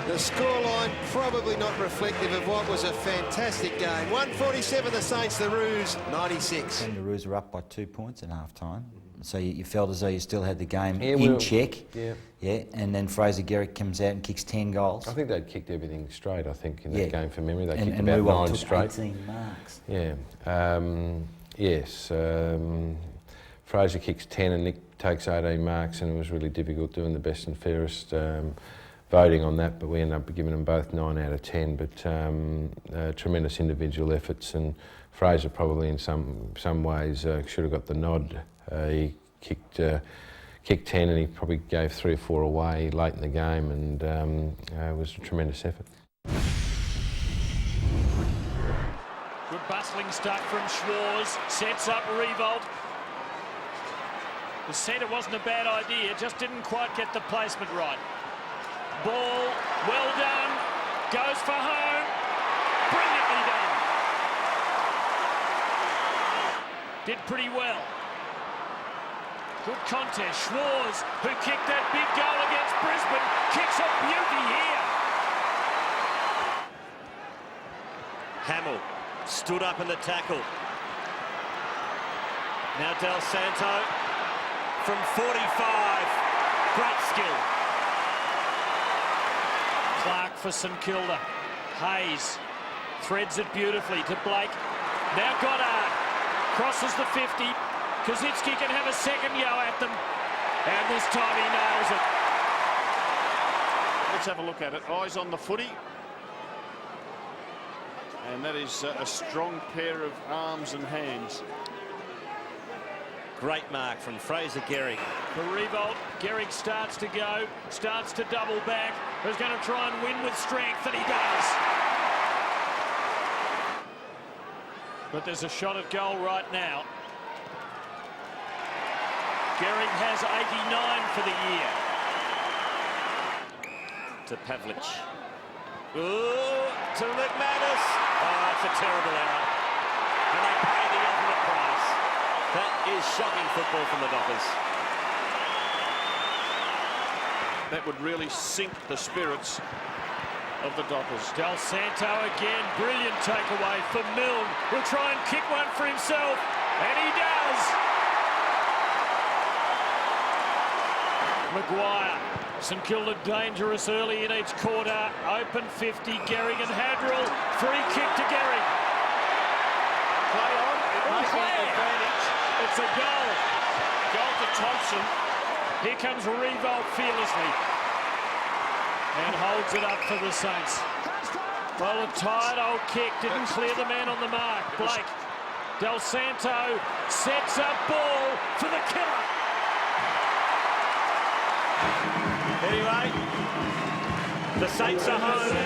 The scoreline probably not reflective of what was a fantastic game. 147 the Saints, the Roos 96. And the Roos were up by 2 points at half-time. So you felt as though you still had the game in check. Yeah, and then Fraser Gehrig comes out and kicks 10 goals. I think they'd kicked everything straight, I think, in that game from memory. They kicked and about Rewalt 9 took straight. 18 marks. Yeah. Yes. Fraser kicks 10 and Nick takes 18 marks, and it was really difficult doing the best and fairest voting on that, but we ended up giving them both 9 out of 10. But tremendous individual efforts, and Fraser probably in some ways should have got the nod. He kicked 10 and he probably gave 3 or 4 away late in the game, and it was a tremendous effort. Good bustling stuff from Schwarz. Sets up Revolt. The centre wasn't a bad idea, just didn't quite get the placement right. Ball, well done, goes for home, brilliantly done. Did pretty well. Good contest. Schwarz, who kicked that big goal against Brisbane, kicks a beauty here. Hamill stood up in the tackle. Now Del Santo from 45. Great skill. Clark for St Kilda. Hayes threads it beautifully to Blake. Now Goddard crosses the 50. Kosicki can have a second go at them, and this time he nails it. Let's have a look at it. Eyes on the footy. And that is a strong pair of arms and hands. Great mark from Fraser Gehrig. For Revolt, Gehrig starts to go, starts to double back. He's going to try and win with strength, and he does. But there's a shot at goal right now. Gehrig has 89 for the year. To Pavlich. Ooh, to McManus. Oh, it's a terrible error. And they pay the ultimate price. That is shocking football from the Dockers. That would really sink the spirits of the Dockers. Del Santo again, brilliant takeaway for Milne. Will try and kick one for himself, and he does. Maguire, St Kilda dangerous early in each quarter. Open 50, Gehrig and Hadrill. Free kick to Gehrig. Play on, it may be an advantage. It's a goal. Goal to Thompson. Here comes Revolt fearlessly. And holds it up for the Saints. Well, a tired old kick didn't clear the man on the mark. Blake. Del Santo sets up ball for the killer. Anyway, the Saints are home.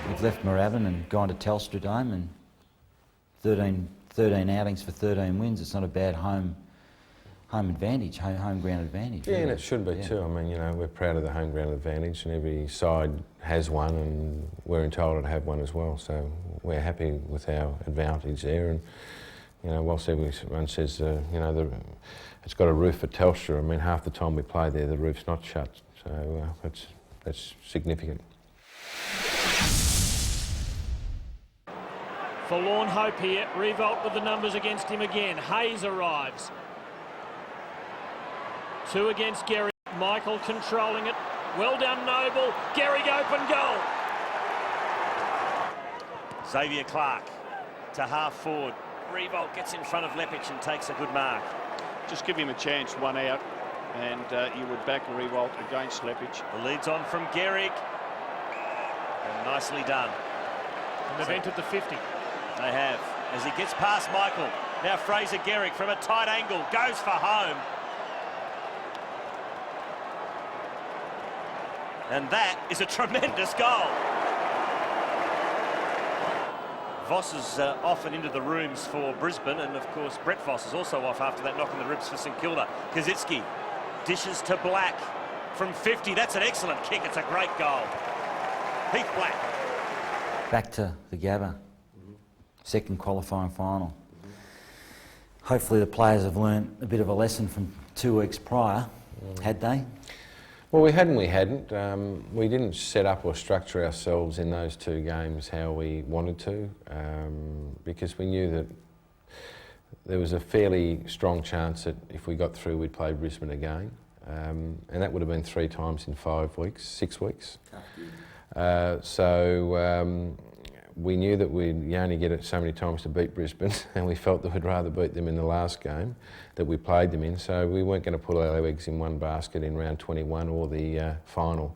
We've left Moorabbin and gone to Telstra Dome, and 13 outings for 13 wins. It's not a bad home advantage, home ground advantage. Yeah, really. and it should be too. I mean, you know, we're proud of the home ground advantage, and every side has one, and we're entitled to have one as well. So we're happy with our advantage there. And you know, whilst everyone says, you know, it's got a roof at Telstra, I mean, half the time we play there, the roof's not shut. So that's significant. Forlorn hope here. Revolt with the numbers against him again. Hayes arrives. 2 against Gehrig. Michael controlling it. Well done, Noble. Gehrig open goal. Xavier Clark to half forward. Revolt gets in front of Lepic and takes a good mark. Just give him a chance, one out, and you would back Revolt against Lepic. The lead's on from Gehrig. And nicely done. And they've entered the 50. They have. As he gets past Michael. Now Fraser Gehrig from a tight angle. Goes for home. And that is a tremendous goal. Voss is off and into the rooms for Brisbane, and of course Brett Voss is also off after that knock in the ribs for St Kilda. Kazitsky dishes to Black from 50. That's an excellent kick. It's a great goal. Heath Black. Back to the Gabba. Second qualifying final. Hopefully the players have learned a bit of a lesson from 2 weeks prior, had they? Well, we hadn't. We didn't set up or structure ourselves in those 2 games how we wanted to, because we knew that there was a fairly strong chance that if we got through, we'd play Brisbane again, and that would have been 3 times in 5 weeks, 6 weeks. So we knew that you only get it so many times to beat Brisbane, and we felt that we'd rather beat them in the last game that we played them in, so we weren't going to put all our eggs in one basket in round 21 or the final.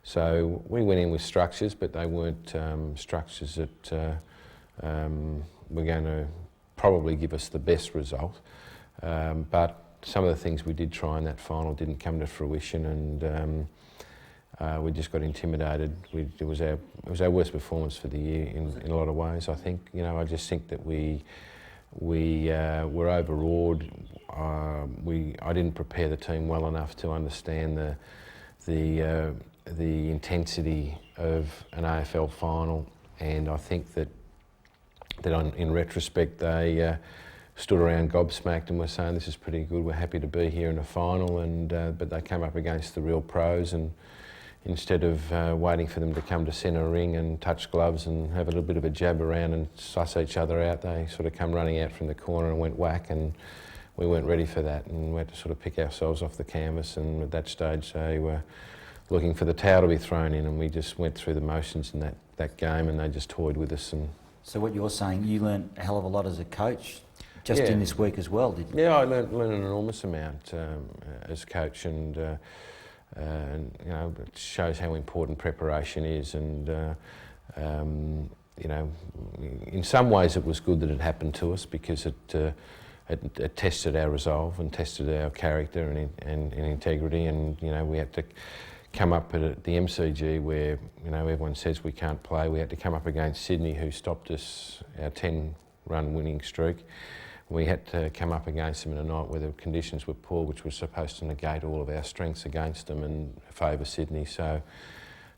So we went in with structures, but they weren't structures that were going to probably give us the best result. But some of the things we did try in that final didn't come to fruition, and we just got intimidated. It was our worst performance for the year in a lot of ways. I think, you know, I just think that we were overawed. I didn't prepare the team well enough to understand the intensity of an AFL final, and I think that in retrospect they stood around gobsmacked and were saying this is pretty good. We're happy to be here in a final, and but they came up against the real pros, and instead of waiting for them to come to centre ring and touch gloves and have a little bit of a jab around and suss each other out, they sort of come running out from the corner and went whack, and we weren't ready for that, and we had to sort of pick ourselves off the canvas, and at that stage they were looking for the towel to be thrown in, and we just went through the motions in that game, and they just toyed with us. And so what you're saying, you learnt a hell of a lot as a coach just in this week as well, did you? Yeah, I learned an enormous amount as coach, and you know, it shows how important preparation is, and you know, in some ways it was good that it happened to us, because it tested our resolve and tested our character and integrity, and you know, we had to come up at the MCG where, you know, everyone says we can't play. We had to come up against Sydney, who stopped us, our 10-run winning streak. We had to come up against them in a night where the conditions were poor, which was supposed to negate all of our strengths against them and favour Sydney. So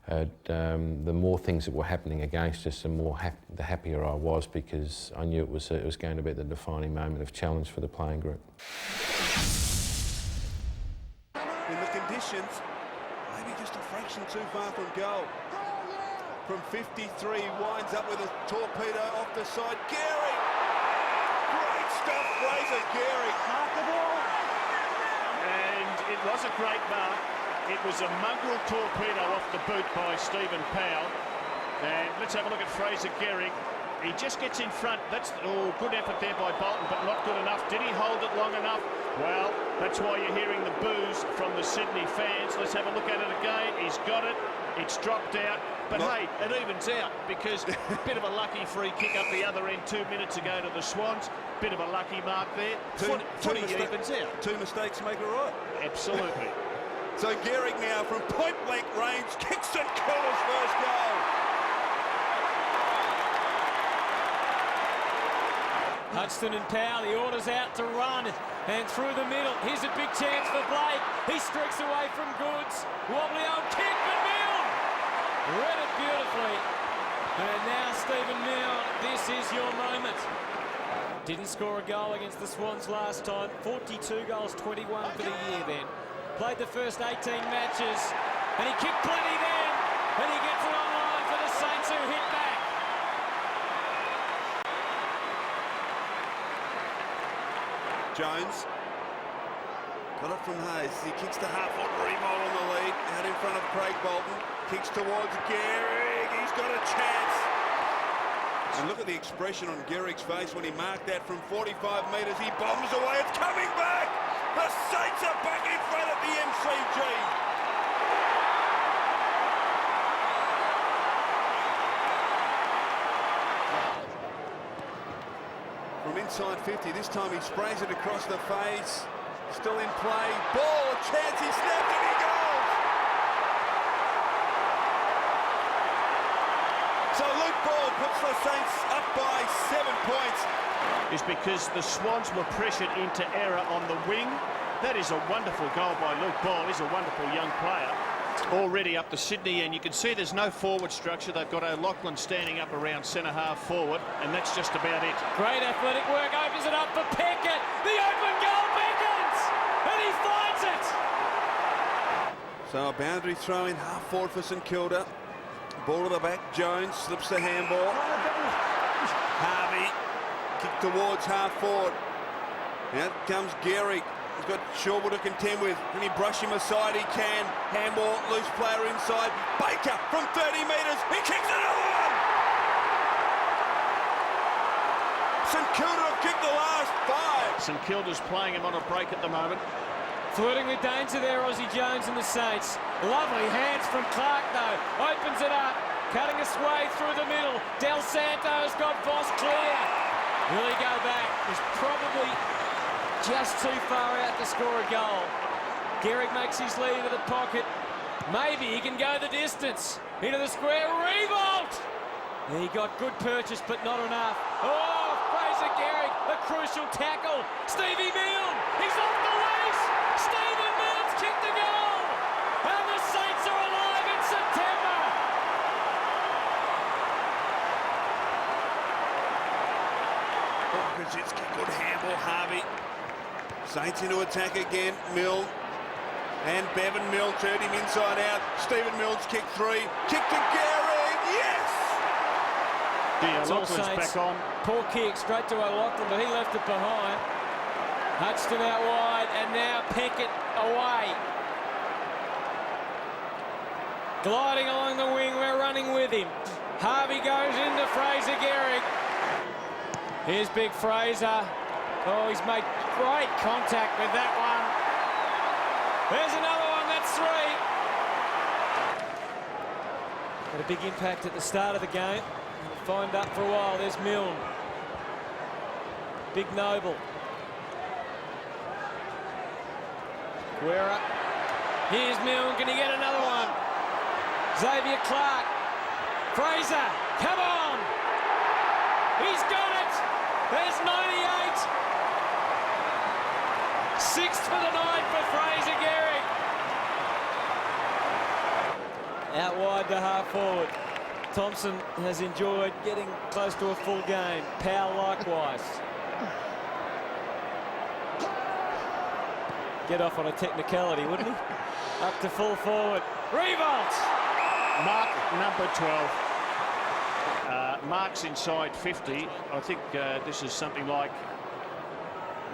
the more things that were happening against us, the happier I was, because I knew it was going to be the defining moment of challenge for the playing group. In the conditions, maybe just a fraction too far from goal. From 53, winds up with a torpedo off the side. Gehrig! Great stuff, Fraser Gehrig. Mark the ball. And it was a great mark. It was a mongrel torpedo off the boot by Stephen Powell. And let's have a look at Fraser Gehrig. He just gets in front. That's good effort there by Bolton, but not good enough. Did he hold it long enough? Well, that's why you're hearing the boos from the Sydney fans. Let's have a look at it again. He's got it. It's dropped out. But hey, it evens out because a bit of a lucky free kick up the other end 2 minutes ago to the Swans. Bit of a lucky mark there. Footy evens out. 2 mistakes make a right. Absolutely. So Gehrig now from point-blank range kicks St Kilda's first goal. Hudson and Powell, he orders out to run and through the middle. Here's a big chance for Blake. He streaks away from Goods. Wobbly old kick, but Milne read it beautifully. And now Stephen Milne, this is your moment. Didn't score a goal against the Swans last time. 42 goals, 21 for the year then. Played the first 18 matches and he kicked plenty then. And he gets it online for the Saints who hit back. Jones got it from Hayes. He kicks to half-foot. Remo on the lead. Out in front of Craig Bolton. Kicks towards Gehrig. He's got a chance. And look at the expression on Gehrig's face when he marked that from 45 metres. He bombs away. It's coming back. The Saints are back in front of the MCG. From inside 50, this time he sprays it across the face. Still in play. Ball, a chance, he snaps and he goes! So Luke Ball puts the Saints up by 7 points. Is because the Swans were pressured into error on the wing. That is a wonderful goal by Luke Ball. He's a wonderful young player. Already up to Sydney, and you can see there's no forward structure. They've got O'Loughlin standing up around centre-half forward, and that's just about it. Great athletic work, opens it up for Pickett. The open goal beckons, and he finds it. So a boundary throw in half forward for St Kilda. Ball to the back, Jones slips the handball. Harvey, kick towards half forward. Out comes Gehrig. He's got Shawbull to contend with. Can he brush him aside? He can. Handball, loose player inside. Baker from 30 metres. He kicks another one! St Kilda have kicked the last 5. St Kilda's playing him on a break at the moment. Flirting with danger there, Aussie Jones and the Saints. Lovely hands from Clark, though. Opens it up. Cutting his way through the middle. Del Santo's got Voss clear. Will he go back? He's probably just too far out to score a goal. Gehrig makes his lead to the pocket. Maybe he can go the distance. Into the square, revolt! He got good purchase, but not enough. Oh, Fraser Gehrig, a crucial tackle. Stevie Milne, he's off the race. Stephen Milne's kicked the goal. And the Saints are alive in September. Krzyzewski, good handball, Harvey. Saints into attack again, Milne. And Bevan Milne turned him inside out. Stephen Milne's kick 3. Kick to Gehrig, yes! O'Loughlin's back on. Poor kick straight to O'Loughlin, but he left it behind. Hudson out wide, and now Pickett away. Gliding along the wing, we're running with him. Harvey goes into Fraser Gehrig. Here's big Fraser. Oh, he's made great contact with that one. There's another one, that's 3. Had a big impact at the start of the game. Fined up for a while, there's Milne. Big Noble. Guerra. Here's Milne, can he get another one? Xavier Clark. Fraser, come on! He's got it! There's 98! 6th for the night for Fraser Gehrig. Out wide to half forward. Thompson has enjoyed getting close to a full game. Powell likewise. Get off on a technicality, wouldn't he? Up to full forward. Revolt. Mark number 12. Mark's inside 50. I think this is something like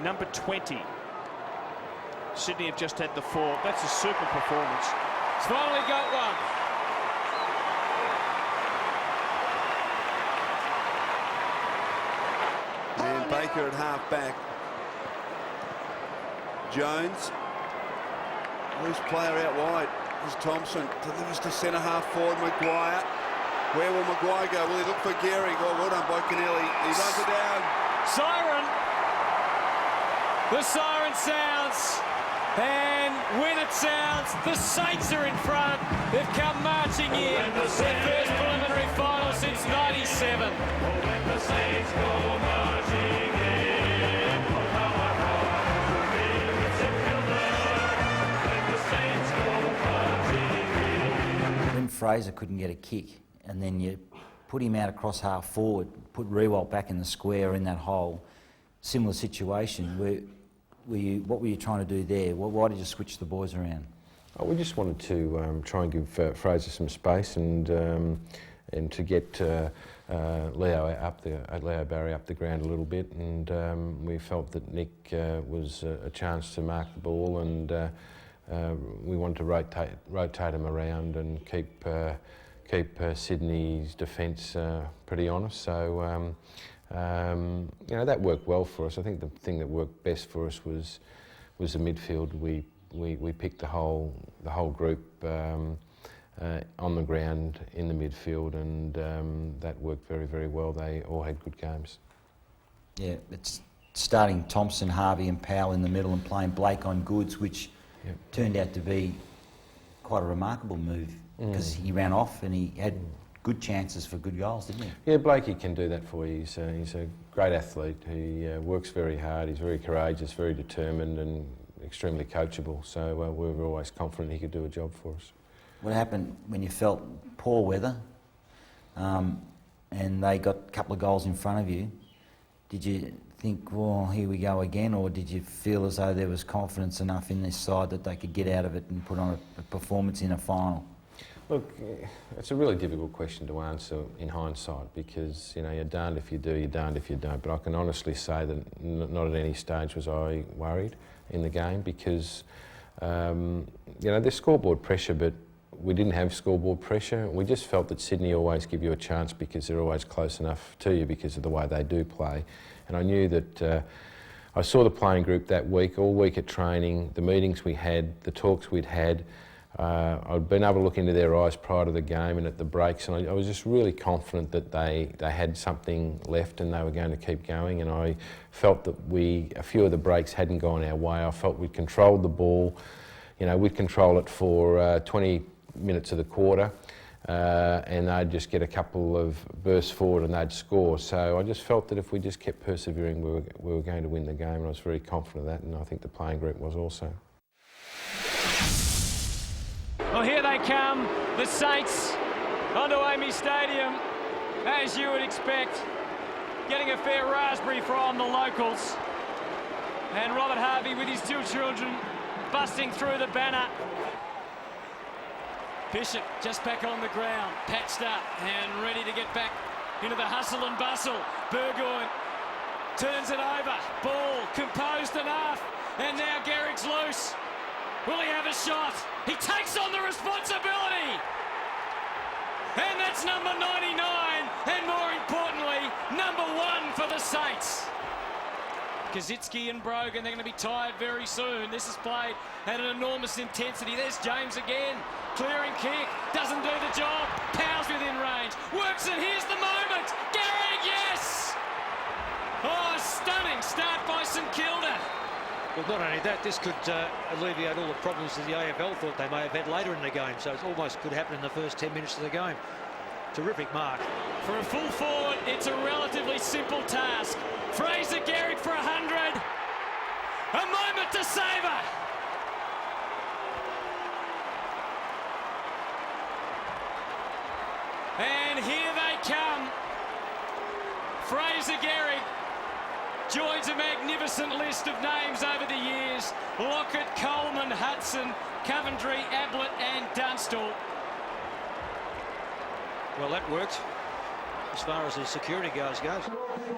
number 20. Sydney have just had the 4. That's a super performance. It's finally got one. And Baker at half back. Jones. Loose player out wide. Is Thompson. Delivers to centre half forward. Maguire. Where will Maguire go? Will he look for Gehrig? Oh, well done by Kennelly. He runs it down. Siren. The siren sounds. And when it sounds, the Saints are in front. They've come marching in. Their first preliminary final since '97. When the Saints go marching in. When Fraser couldn't get a kick, and then you put him out across half forward, put Riewoldt back in the square in that hole, similar situation. What were you trying to do there? Why did you switch the boys around? Oh, we just wanted to try and give Fraser some space and to get Leo Barry up the ground a little bit, and we felt that Nick was a chance to mark the ball, and we wanted to rotate him around and keep Sydney's defence pretty honest. So. You know, that worked well for us. I think the thing that worked best for us was the midfield. We picked the whole group on the ground in the midfield, and that worked very, very well. They all had good games. Yeah, it's starting Thompson, Harvey and Powell in the middle and playing Blake on goods, which turned out to be quite a remarkable move because he ran off and he had good chances for good goals, didn't he? Yeah, Blakey can do that for you. He's a great athlete. He works very hard. He's very courageous, very determined, and extremely coachable. So we were always confident he could do a job for us. What happened when you felt poor weather and they got a couple of goals in front of you? Did you think, well, here we go again, or did you feel as though there was confidence enough in this side that they could get out of it and put on a performance in a final? Look, it's a really difficult question to answer in hindsight because, you know, you're darned if you do, you're darned if you don't. But I can honestly say that not at any stage was I worried in the game because, you know, there's scoreboard pressure, but we didn't have scoreboard pressure. We just felt that Sydney always give you a chance because they're always close enough to you because of the way they do play. And I knew that I saw the playing group that week, all week at training, the meetings we had, the talks we'd had. I'd been able to look into their eyes prior to the game and at the breaks, and I was just really confident that they had something left and they were going to keep going. And I felt that a few of the breaks hadn't gone our way. I felt we'd controlled the ball. You know, we'd control it for 20 minutes of the quarter, and they'd just get a couple of bursts forward and they'd score. So I just felt that if we just kept persevering, we were going to win the game, and I was very confident of that, and I think the playing group was also. Well, here they come, the Saints, onto AAMI Stadium, as you would expect, getting a fair raspberry from the locals. And Robert Harvey with his 2 children busting through the banner. Bishop just back on the ground, patched up and ready to get back into the hustle and bustle. Burgoyne turns it over, ball composed enough, and now Gehrig's loose. Will he have a shot? He takes on the responsibility. And that's number 99, and more importantly, number 1 for the Saints. Kazitsky and Brogan, they're going to be tired very soon. This is played at an enormous intensity. There's James again. Clearing kick, doesn't do the job. Powell's within range, works it, here's the moment. Gehrig, yes! Oh, stunning start by St Kilda. Well, not only that, this could alleviate all the problems that the AFL thought they may have had later in the game. So it almost could happen in the first 10 minutes of the game. Terrific mark. For a full forward, it's a relatively simple task. Fraser Gehrig for 100. A moment to savour. And here they come. Fraser Gehrig joins a magnificent list of names over the years. Lockett, Coleman, Hudson, Coventry, Ablett and Dunstall. Well, that worked as far as the security guards goes.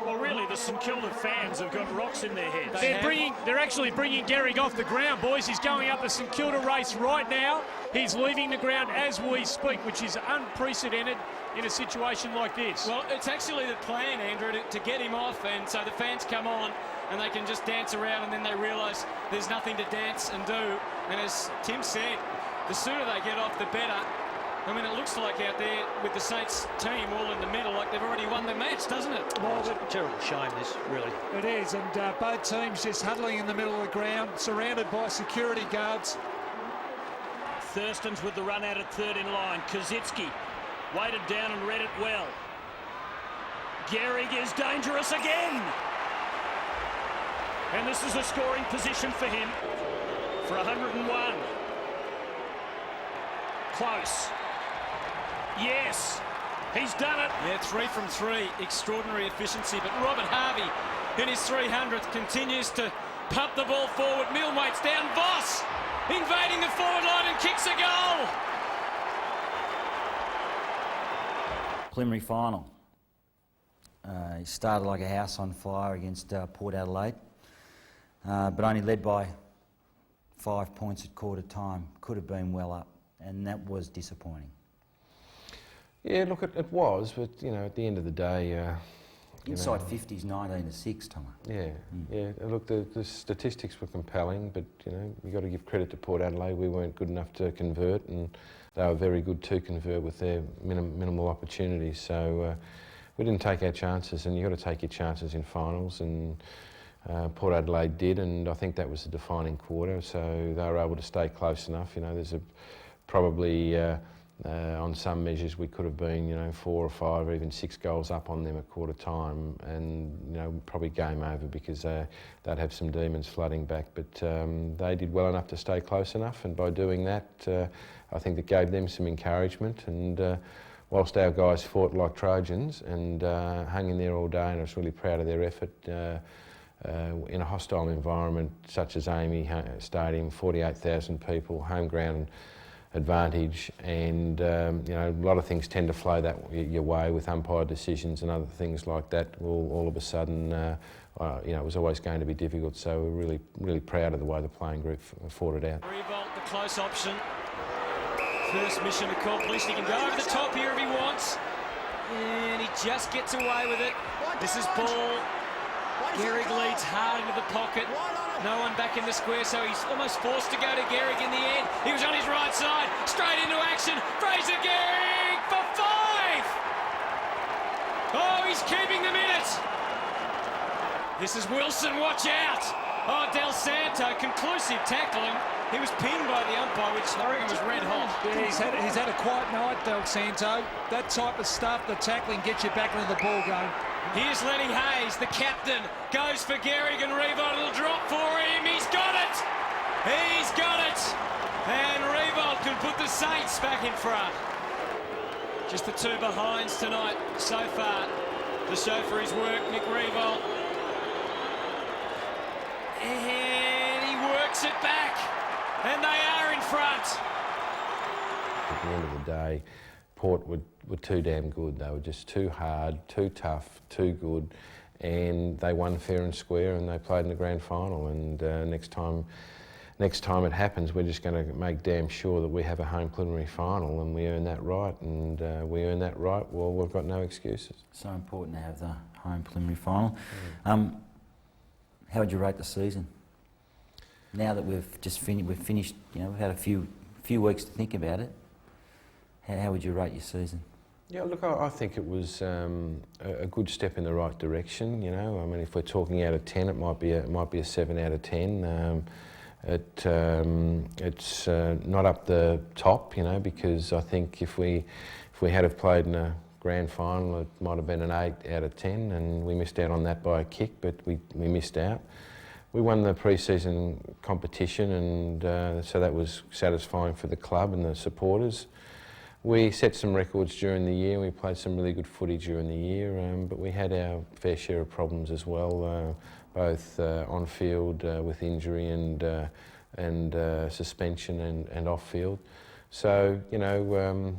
Well, really, the St Kilda fans have got rocks in their heads. They're actually bringing Gehrig off the ground, boys. He's going up the St Kilda race right now. He's leaving the ground as we speak, which is unprecedented in a situation like this. Well, it's actually the plan, Andrew, to get him off, and so the fans come on and they can just dance around, and then they realise there's nothing to dance and do. And as Tim said, the sooner they get off, the better. I mean, it looks like out there with the Saints team all in the middle, like they've already won the match, doesn't it? Well, it's a terrible shame, this, really. It is, and both teams just huddling in the middle of the ground, surrounded by security guards. Thurston's with the run out at third in line. Kazitsky weighted down and read it well. Gehrig is dangerous again. And this is a scoring position for him for 101. Close. Yes, he's done it. Yeah, 3 from 3, extraordinary efficiency. But Robert Harvey, in his 300th, continues to pump the ball forward. Milwate's down. Voss invading the forward line and kicks a goal. Preliminary final. He started like a house on fire against Port Adelaide, but only led by 5 points at quarter time. Could have been well up, and that was disappointing. Yeah, look, it was, but you know, at the end of the day, inside 50s, 19-6, Tom. Yeah, yeah. Look, the statistics were compelling, but you know, you got to give credit to Port Adelaide. We weren't good enough to convert, and they were very good to convert with their minimal opportunities. So we didn't take our chances, and you got to take your chances in finals, and Port Adelaide did, and I think that was the defining quarter. So they were able to stay close enough. You know, there's probably. On some measures we could have been, you know, 4 or 5 or even 6 goals up on them at quarter time, and you know, probably game over because they'd have some demons flooding back. But they did well enough to stay close enough, and by doing that, I think it gave them some encouragement. And whilst our guys fought like Trojans and hung in there all day, and I was really proud of their effort. In a hostile environment such as Amy Stadium, 48,000 people, home ground advantage, and you know, a lot of things tend to flow that your way with umpire decisions and other things like that. All of a sudden, you know, it was always going to be difficult. So we're really proud of the way the playing group fought it out. Revolt, the close option. First mission accomplished. He can go over the top here if he wants, and he just gets away with it. This is ball. Gehrig leads hard into the pocket. No one back in the square, so he's almost forced to go to Gehrig in the end. He was on his right side, straight into action. Fraser Gehrig for 5! Oh, he's keeping them in it. This is Wilson, watch out. Oh, Del Santo, conclusive tackling. He was pinned by the umpire, which I reckon was red hot. Yeah, he's had a quiet night, Del Santo. That type of stuff, the tackling, gets you back into the ball game. Here's Lenny Hayes, the captain, goes for Gehrig, and Revolt will drop for him. He's got it! He's got it! And Revolt can put the Saints back in front. Just the 2 behinds tonight so far to show for his work, Nick Revolt. And he works it back, and they are in front. At the end of the day, Port were too damn good. They were just too hard, too tough, too good, and they won fair and square, and they played in the grand final. And next time it happens, we're just going to make damn sure that we have a home preliminary final, and we earn that right. And we earn that right, well, we've got no excuses. So important to have the home preliminary final. How would you rate the season? Now that we've finished, you know, we've had a few weeks to think about it. How would you rate your season? Yeah, look, I think it was a good step in the right direction. You know, I mean, if we're talking out of 10, it might be a 7 out of 10. It's not up the top, you know, because I think if we had have played in a grand final, it might have been an 8 out of 10, and we missed out on that by a kick, but we missed out. We won the pre-season competition, and so that was satisfying for the club and the supporters. We set some records during the year. We played some really good footy during the year, but we had our fair share of problems as well, both on field with injury and suspension and off-field. So, you know,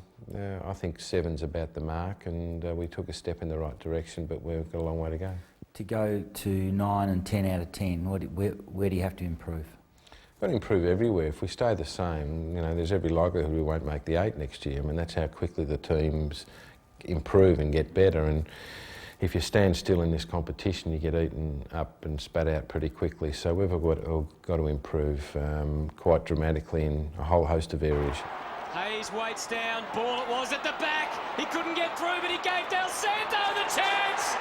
I think 7's about the mark, and we took a step in the right direction, but we've got a long way to go. To go to 9 and 10 out of 10, where do you have to improve? We've got to improve everywhere. If we stay the same, you know, there's every likelihood we won't make the 8 next year. I mean, that's how quickly the teams improve and get better. And if you stand still in this competition, you get eaten up and spat out pretty quickly. So we've got to improve quite dramatically in a whole host of areas. Hayes waits down, ball it was at the back. He couldn't get through, but he gave Del Santo the chance.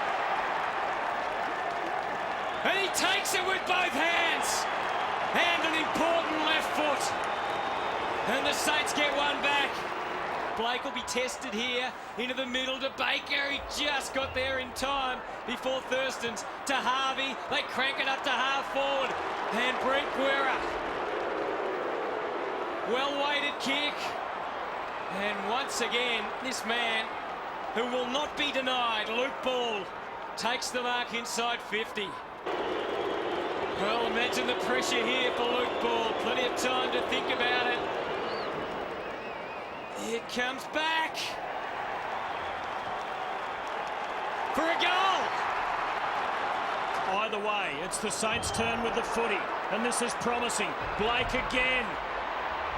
And he takes it with both hands. And an important left foot. And the Saints get one back. Blake will be tested here, into the middle to Baker. He just got there in time before Thurston's to Harvey. They crank it up to half forward. And Brent Guerra. Well-weighted kick. And once again, this man, who will not be denied, Luke Ball, takes the mark inside 50. Well, imagine the pressure here for Luke Ball. Plenty of time to think about it. It comes back for a goal. Either way, it's the Saints' turn with the footy, and this is promising. Blake again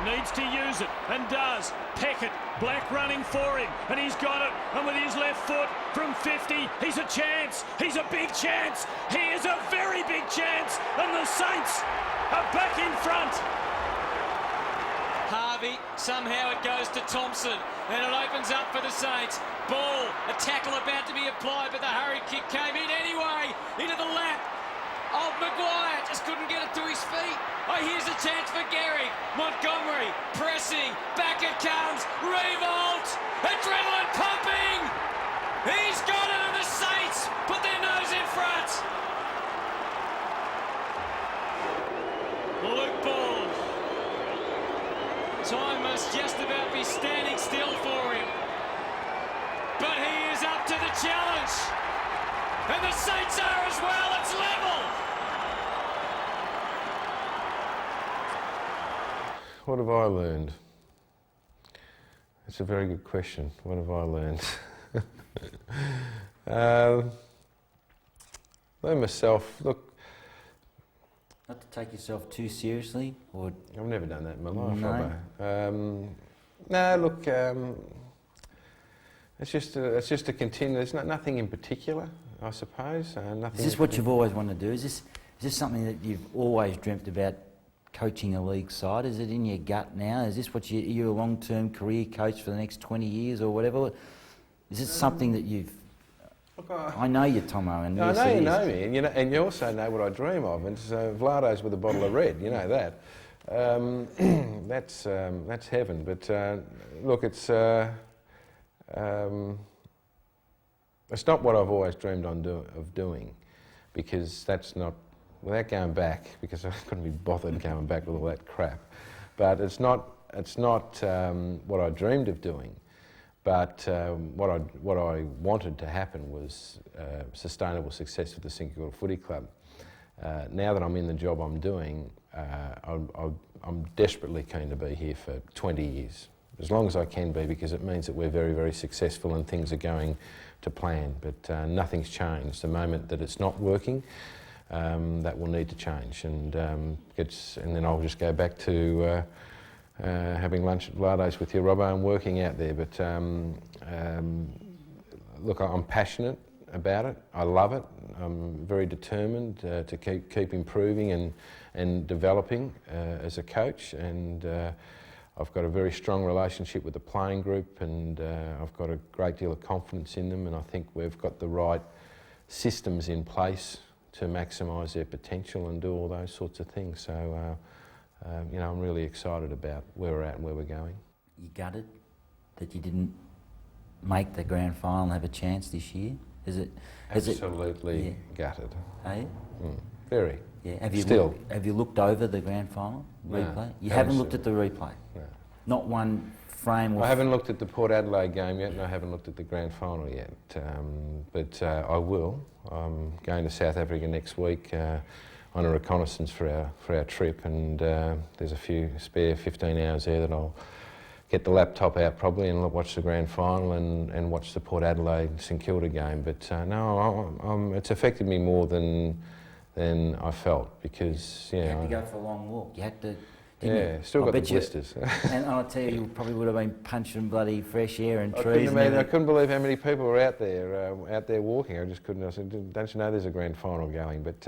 needs to use it, and does. Peckett, Black running for him, and he's got it. And with his left foot from 50, he's a chance. He's a big chance. He is a very big chance, and the Saints are back in front. Harvey, somehow it goes to Thompson, and it opens up for the Saints. Ball, a tackle about to be applied, but the hurry kick came in anyway, into the lap of Maguire. Just couldn't get it to his feet. Oh, here's a chance for Gehrig. Montgomery pressing, back it comes, Revolt, adrenaline pumping. He's got it, and the Saints put their nose in front. Luke Ball. Time must just about be standing still for him. But he is up to the challenge. And the Saints are as well. It's level. What have I learned? That's a very good question. What have I learned? Learn myself, look. Not to take yourself too seriously, or I've never done that in my life. No. No, look, it's just a continue. There's nothing in particular, I suppose. Nothing. Is this what you've always wanted to do? Is this something that you've always dreamt about, coaching a league side? Is it in your gut now? Is this what you're a long-term career coach for the next 20 years or whatever? Is it something that you've... Look, I know you, Tomo, and I yes, know it you is. know me, and you also know what I dream of. And so Vlado's with a bottle of red, you know that. That's heaven. But look, it's not what I've always dreamed of doing, because that's not. Without going back, because I couldn't be bothered going back with all that crap. But it's not what I dreamed of doing. But what I wanted to happen was sustainable success with the St Kilda Footy Club. Now that I'm in the job I'm doing, I'm desperately keen to be here for 20 years, as long as I can be, because it means that we're very, very successful and things are going to plan. But nothing's changed. The moment that it's not working, that will need to change, and then I'll just go back to having lunch at Vlado's with you, Robbo, and working out there. But look, I'm passionate about it. I love it. I'm very determined to keep improving and developing as a coach, and I've got a very strong relationship with the playing group, and I've got a great deal of confidence in them, and I think we've got the right systems in place to maximise their potential and do all those sorts of things. So, you know, I'm really excited about where we're at and where we're going. You gutted that you didn't make the grand final and have a chance this year? Absolutely gutted. Hey? Very. Yeah. Have you looked over the grand final replay? You haven't looked at the replay? No. Not one frame? I haven't looked at the Port Adelaide game yet, and I haven't looked at the grand final yet. But I will. I'm going to South Africa next week. on a reconnaissance for our trip, and there's a few spare 15 hours there that I'll get the laptop out probably and watch the grand final and watch the Port Adelaide St Kilda game. But no, it's affected me more than I felt, because you had to go for a long walk. You had to. Yeah, still got the blisters. And I'll tell you probably would have been punching bloody fresh air and I trees. I couldn't believe how many people were out there walking. I just couldn't. I said, "Don't you know there's a grand final going?" But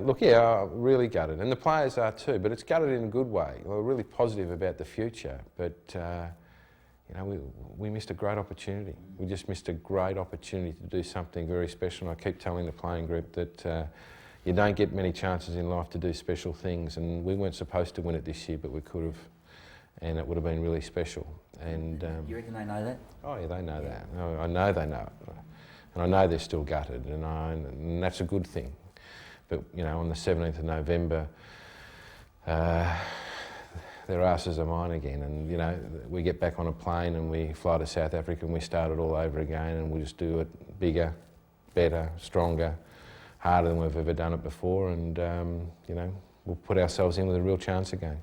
look, yeah, I'm really gutted, and the players are too. But it's gutted in a good way. We're really positive about the future, but you know, we missed a great opportunity. We just missed a great opportunity to do something very special. And I keep telling the playing group that. You don't get many chances in life to do special things, and we weren't supposed to win it this year, but we could have, and it would have been really special. And you reckon they know that? Oh yeah, they know that. I know they know it, and I know they're still gutted, and that's a good thing. But you know, on the 17th of November, their asses are mine again, and you know, we get back on a plane and we fly to South Africa and we start it all over again, and we'll just do it bigger, better, stronger, harder than we've ever done it before, and you know, we'll put ourselves in with a real chance again.